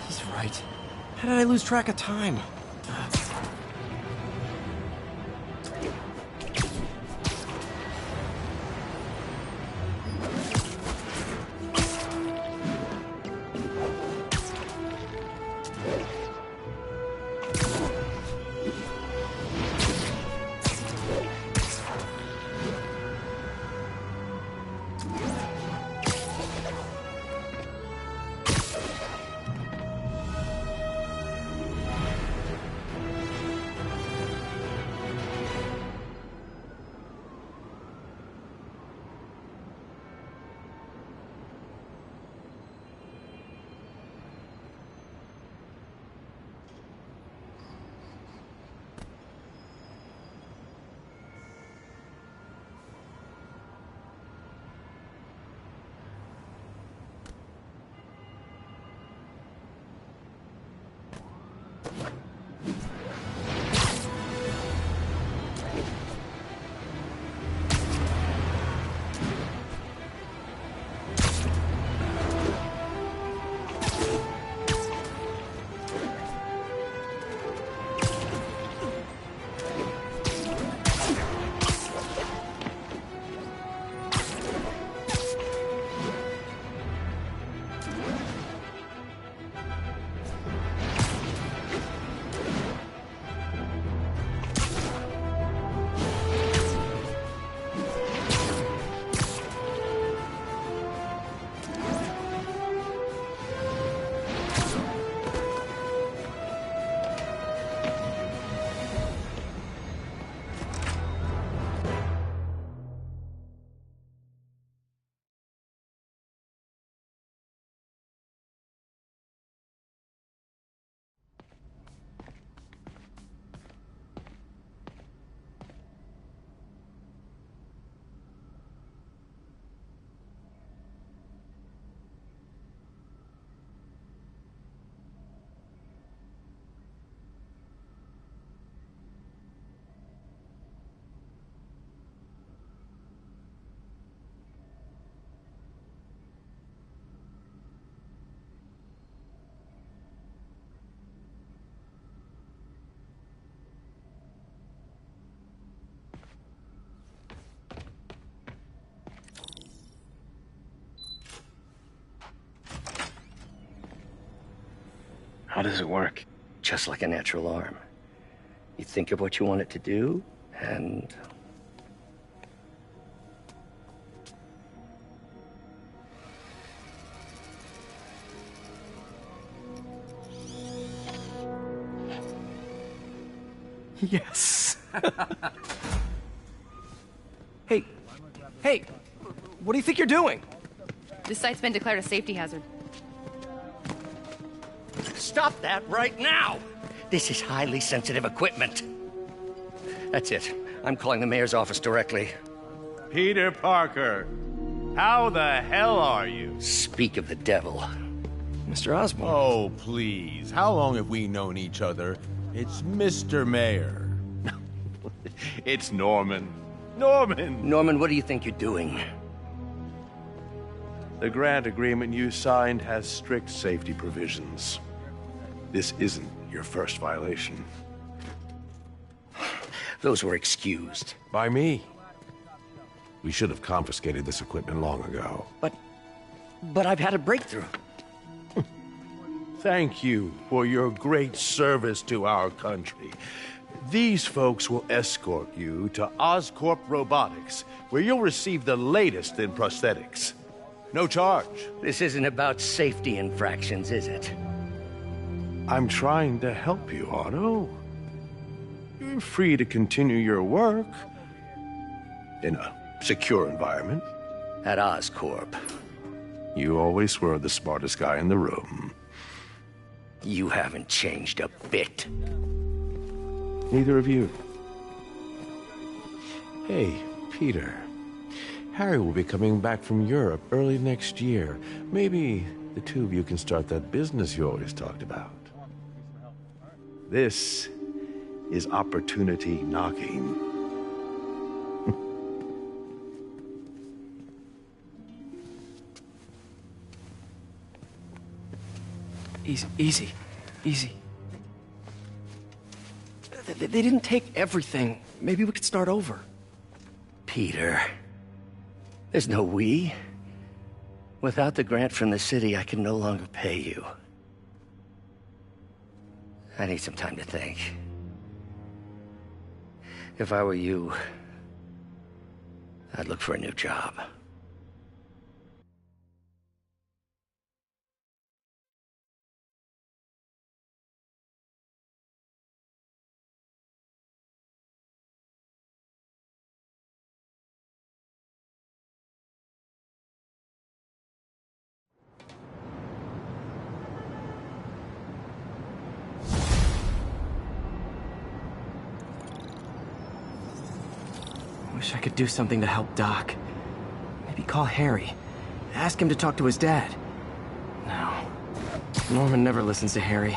He's right. How did I lose track of time? How does it work? Just like a natural arm. You think of what you want it to do, and... Yes. Hey, hey, what do you think you're doing? This site's been declared a safety hazard. Stop that right now! This is highly sensitive equipment. That's it. I'm calling the mayor's office directly. Peter Parker, how the hell are you? Speak of the devil. Mr. Osborn. Oh, please. How long have we known each other? It's Mr. Mayor. It's Norman. Norman! Norman, what do you think you're doing? The grant agreement you signed has strict safety provisions. This isn't your first violation. Those were excused. By me. We should have confiscated this equipment long ago. But I've had a breakthrough. Thank you for your great service to our country. These folks will escort you to Oscorp Robotics, where you'll receive the latest in prosthetics. No charge. This isn't about safety infractions, is it? I'm trying to help you, Otto. You're free to continue your work in a secure environment. At Oscorp. You always were the smartest guy in the room. You haven't changed a bit. Neither of you. Hey, Peter. Harry will be coming back from Europe early next year. Maybe the two of you can start that business you always talked about. This is opportunity knocking. Easy. They didn't take everything. Maybe we could start over. Peter, there's no we. Without the grant from the city, I can no longer pay you. I need some time to think. If I were you, I'd look for a new job. Wish I could do something to help Doc. Maybe call Harry. Ask him to talk to his dad. No. Norman never listens to Harry.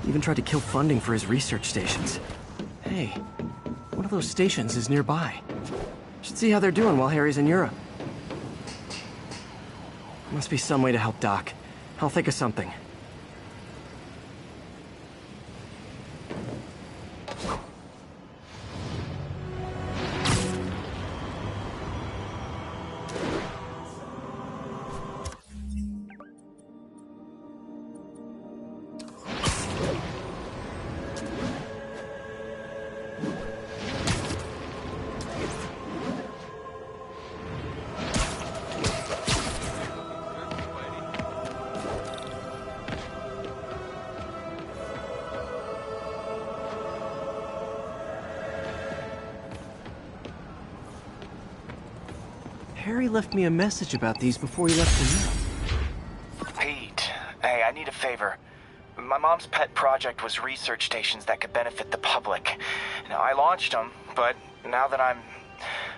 He even tried to kill funding for his research stations. Hey, one of those stations is nearby. Should see how they're doing while Harry's in Europe. Must be some way to help Doc. I'll think of something. Harry left me a message about these before he left for Europe. Pete, hey, I need a favor. My mom's pet project was research stations that could benefit the public. Now, I launched them, but now that I'm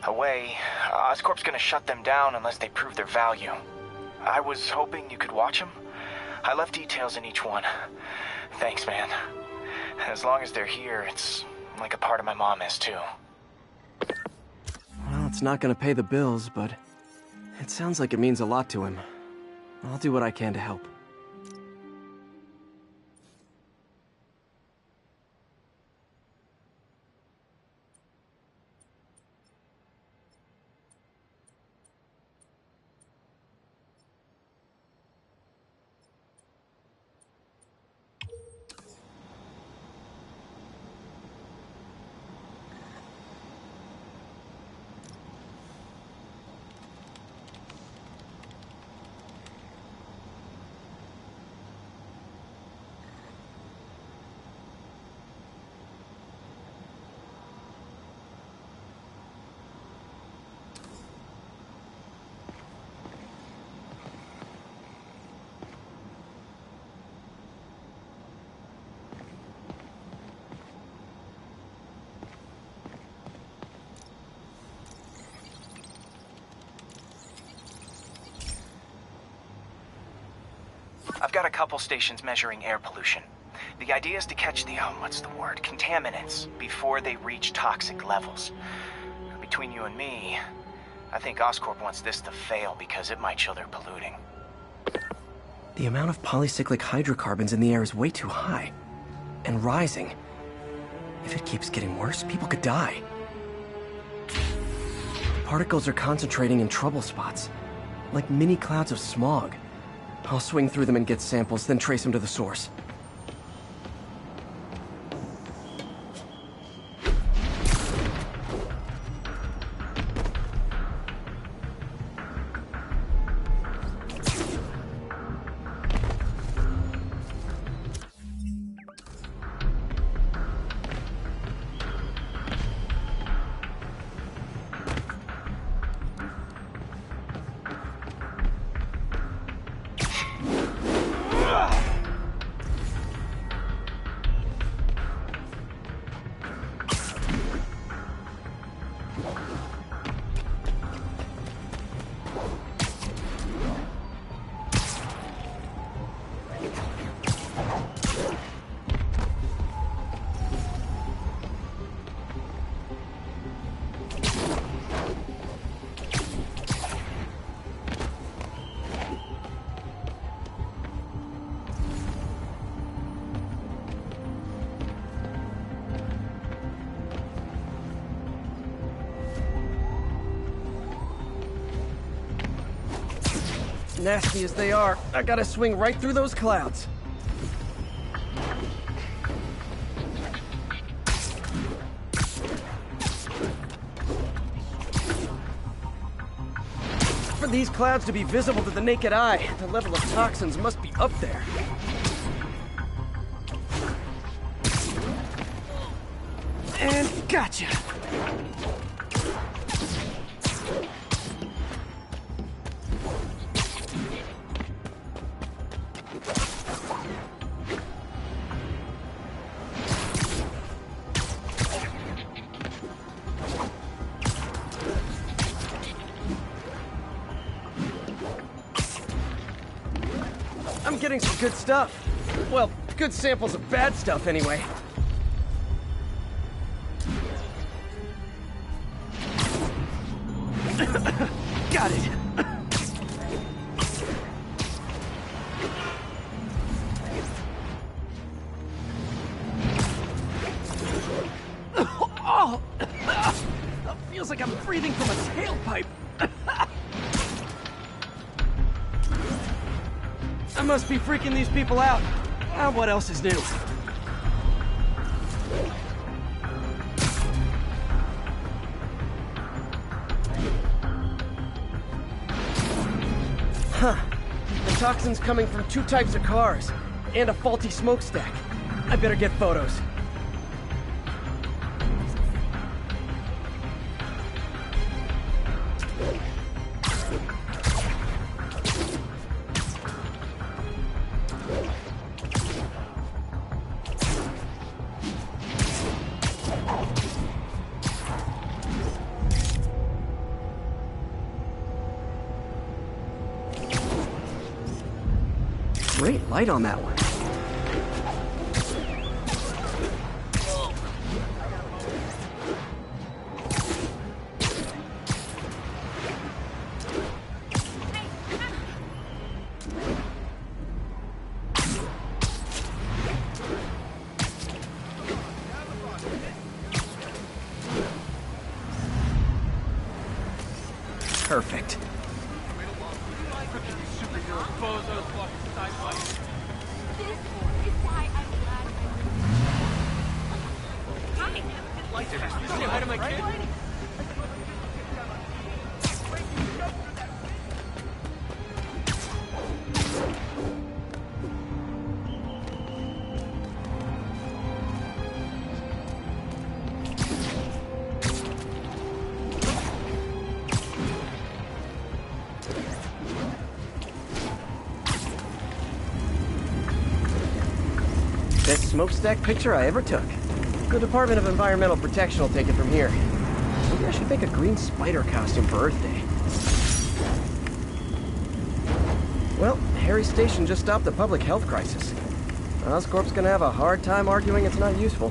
away, Oscorp's gonna shut them down unless they prove their value. I was hoping you could watch them. I left details in each one. Thanks, man. As long as they're here, it's like a part of my mom is, too. Well, it's not gonna pay the bills, but it sounds like it means a lot to him. I'll do what I can to help. I've got a couple stations measuring air pollution. The idea is to catch the, contaminants before they reach toxic levels. Between you and me, I think Oscorp wants this to fail because it might show they're polluting. The amount of polycyclic hydrocarbons in the air is way too high. And rising. If it keeps getting worse, people could die. Particles are concentrating in trouble spots, like mini clouds of smog. I'll swing through them and get samples, then trace them to the source. Nasty as they are, I gotta swing right through those clouds. For these clouds to be visible to the naked eye, the level of toxins must be up there. And gotcha! I'm getting some good stuff. Well, good samples of bad stuff, anyway. Got it. Oh! Feels like I'm breathing from a tailpipe. I must be freaking these people out. What else is new? Huh. The toxin's coming from 2 types of cars, and a faulty smokestack. I better get photos. Great light on that one. Perfect. Best smokestack picture I ever took. The Department of Environmental Protection will take it from here. Maybe I should make a green spider costume for Earth Day. Well, Harry Harry's station just stopped the public health crisis. Oscorp's gonna have a hard time arguing it's not useful.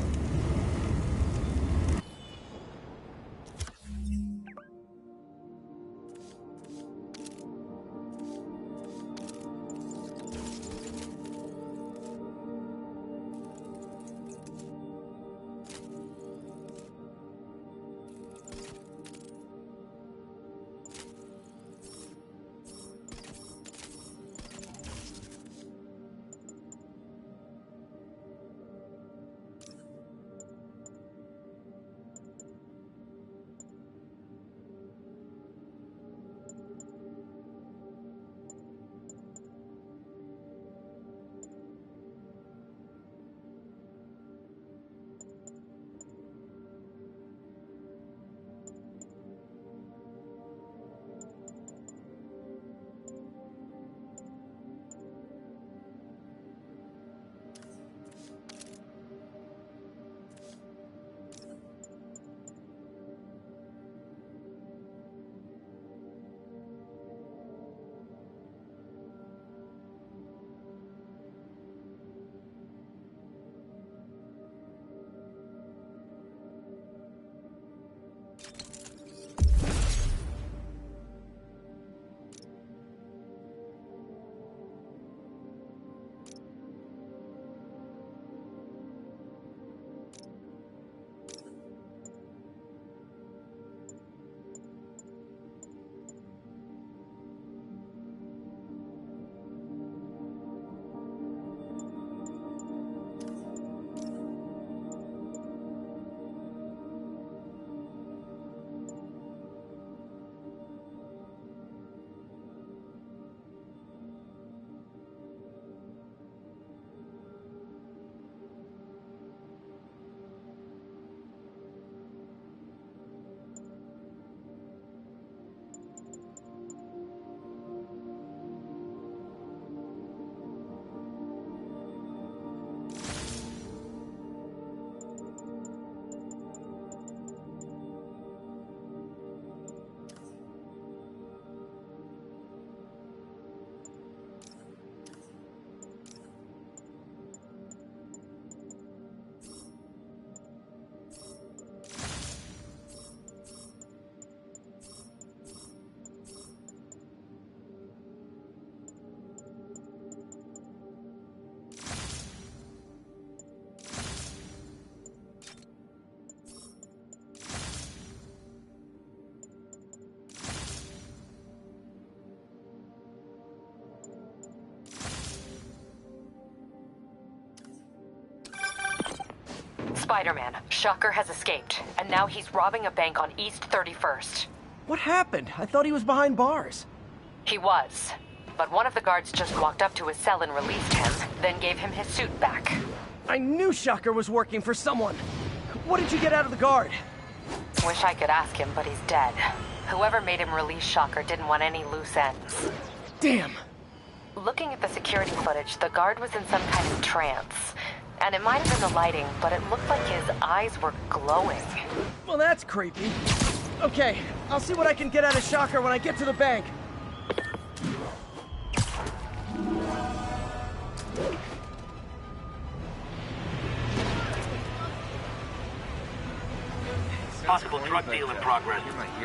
Spider-Man, Shocker has escaped, and now he's robbing a bank on East 31st. What happened? I thought he was behind bars. He was, but one of the guards just walked up to his cell and released him, then gave him his suit back. I knew Shocker was working for someone. What did you get out of the guard? Wish I could ask him, but he's dead. Whoever made him release Shocker didn't want any loose ends. Damn. Looking at the security footage, the guard was in some kind of trance. And it might have been the lighting, but it looked like his eyes were glowing. Well, that's creepy. Okay, I'll see what I can get out of Shocker when I get to the bank. Possible drug deal in progress.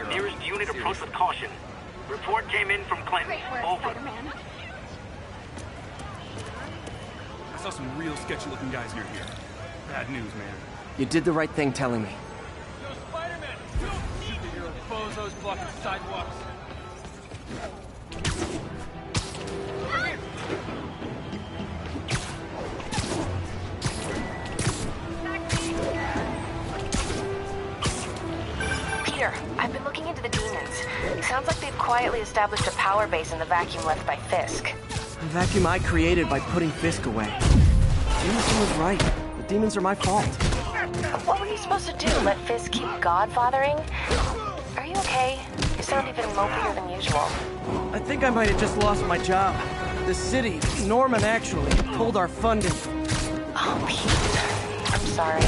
Nearest unit approach with caution. Report came in from Clinton. Over. I saw some real sketchy-looking guys near here. Bad news, man. You did the right thing telling me. Yo, Spider-Man! Superhero bozos blocking sidewalks. Peter, I've been looking into the demons. It sounds like they've quietly established a power base in the vacuum left by Fisk. A vacuum I created by putting Fisk away. Jameson was right. The demons are my fault. What were you supposed to do? Let Fisk keep godfathering? Are you okay? You sound even mopier than usual. I think I might have just lost my job. The city, Norman actually, pulled our funding. Oh, Pete. I'm sorry.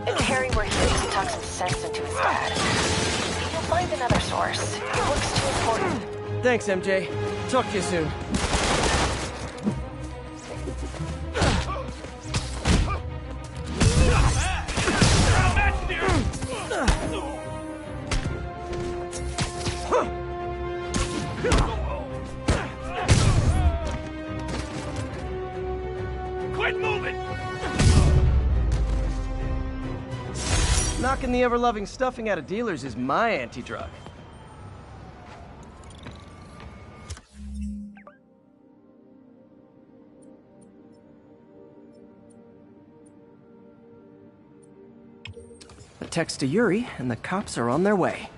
If Harry were here, he could talk some sense into his dad. You'll find another source. Your work's too important. Thanks, MJ. Talk to you soon. Quit moving! Knocking the ever-loving stuffing out of dealers is my anti-drug. A text to Yuri, and the cops are on their way.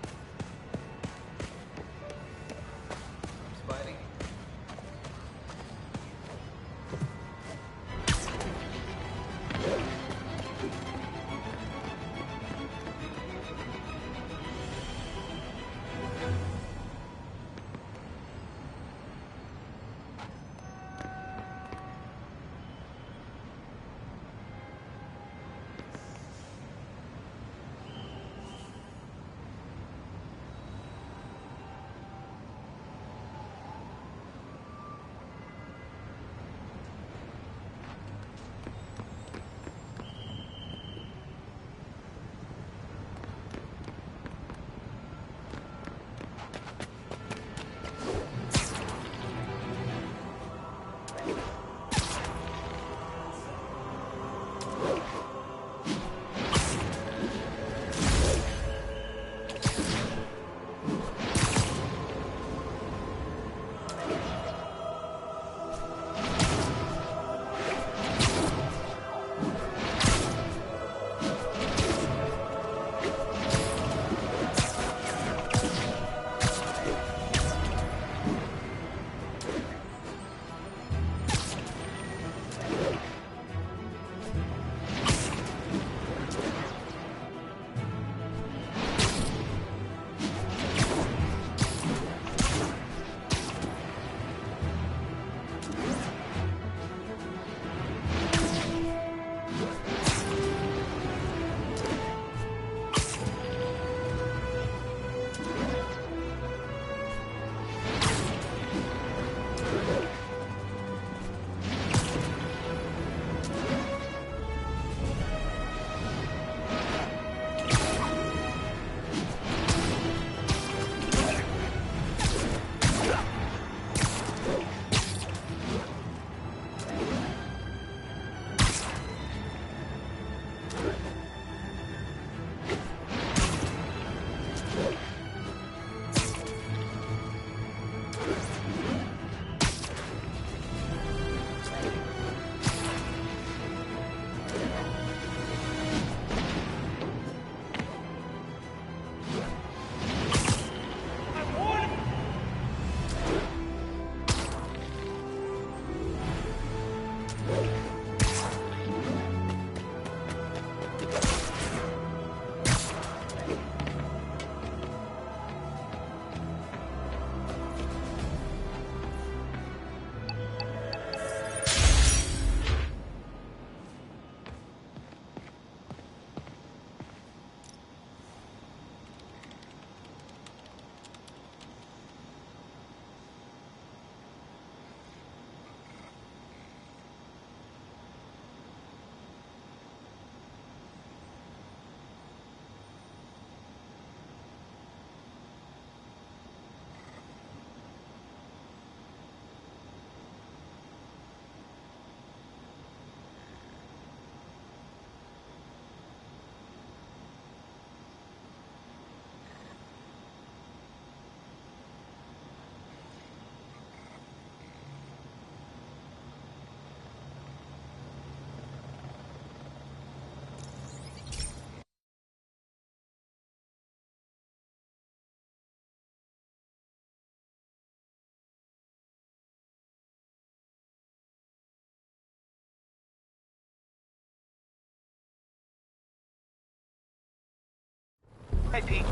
Hey, Pete.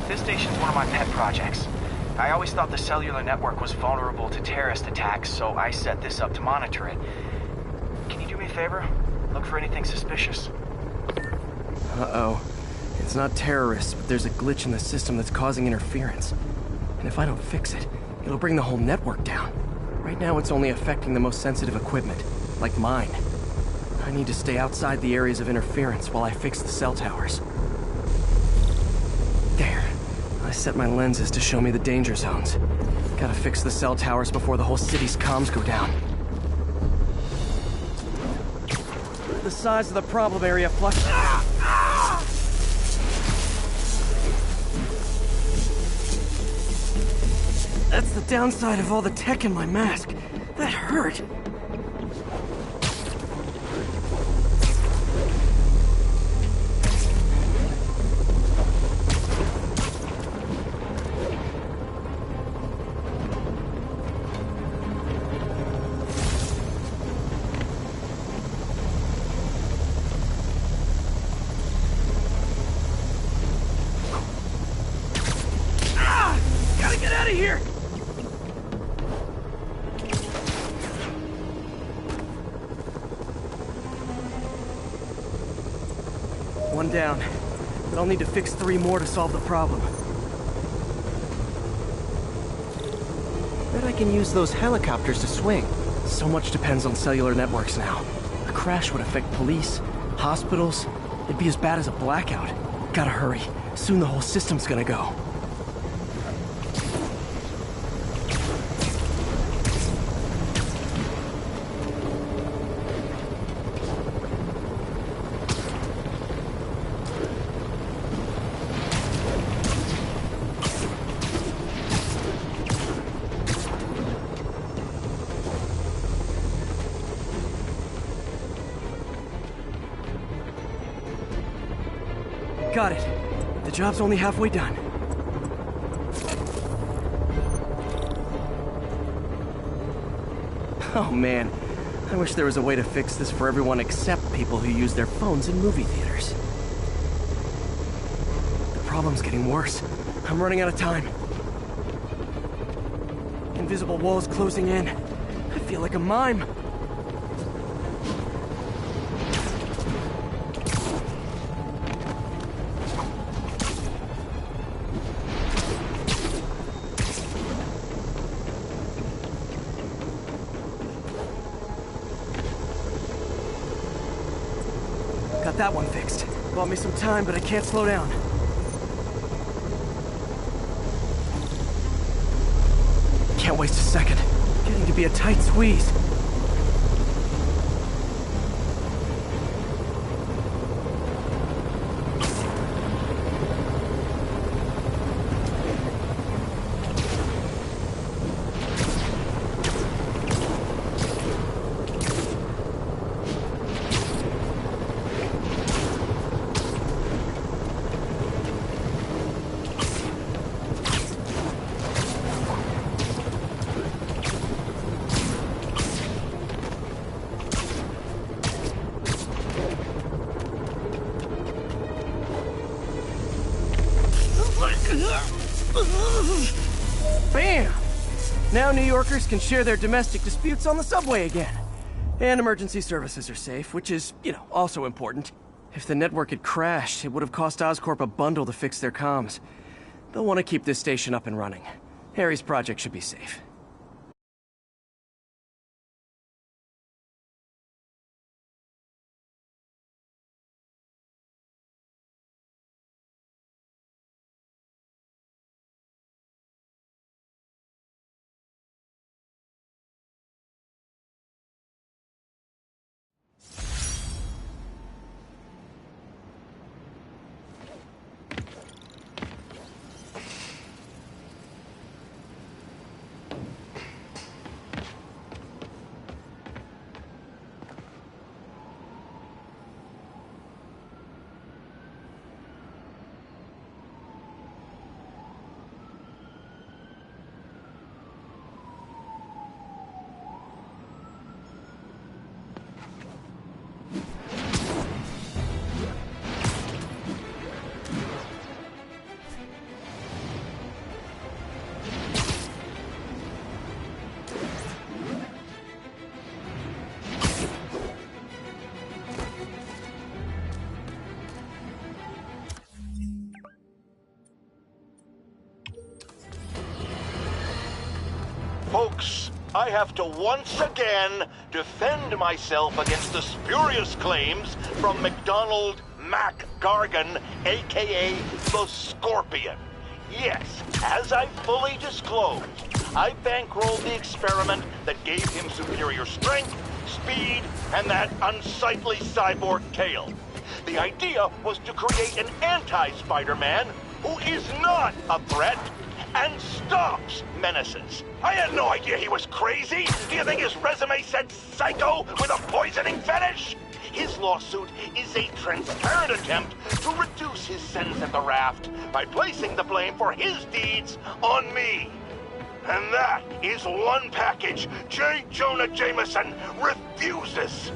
This station's one of my pet projects. I always thought the cellular network was vulnerable to terrorist attacks, so I set this up to monitor it. Can you do me a favor? Look for anything suspicious. Uh-oh. It's not terrorists, but there's a glitch in the system that's causing interference. And if I don't fix it, it'll bring the whole network down. Right now, it's only affecting the most sensitive equipment. like mine. I need to stay outside the areas of interference while I fix the cell towers. There. I set my lenses to show me the danger zones. Gotta fix the cell towers before the whole city's comms go down. The size of the problem area fluctuates. That's the downside of all the tech in my mask. That hurt. Gotta get out of here! One down, but I'll need to fix 3 more to solve the problem. Bet I can use those helicopters to swing. So much depends on cellular networks now. A crash would affect police, hospitals. It'd be as bad as a blackout. Gotta hurry. Soon the whole system's gonna go. Got it. The job's only halfway done. Oh man, I wish there was a way to fix this for everyone except people who use their phones in movie theaters. The problem's getting worse. I'm running out of time. Invisible walls closing in. I feel like a mime. Got that one fixed. Bought me some time, but I can't slow down. Can't waste a second. Getting to be a tight squeeze. Bam! Now New Yorkers can share their domestic disputes on the subway again. And emergency services are safe, which is, also important. If the network had crashed, it would have cost Oscorp a bundle to fix their comms. They'll want to keep this station up and running. Harry's project should be safe. Folks, I have to once again defend myself against the spurious claims from McDonald Mac Gargan, aka the Scorpion. Yes, as I fully disclosed, I bankrolled the experiment that gave him superior strength, speed, and that unsightly cyborg tail. The idea was to create an anti-Spider-Man who is not a threat and stops menaces. I had no idea he was crazy. Do you think his resume said psycho with a poisoning fetish? His lawsuit is a transparent attempt to reduce his sentence at the raft by placing the blame for his deeds on me. And that is one package J. Jonah Jameson refuses.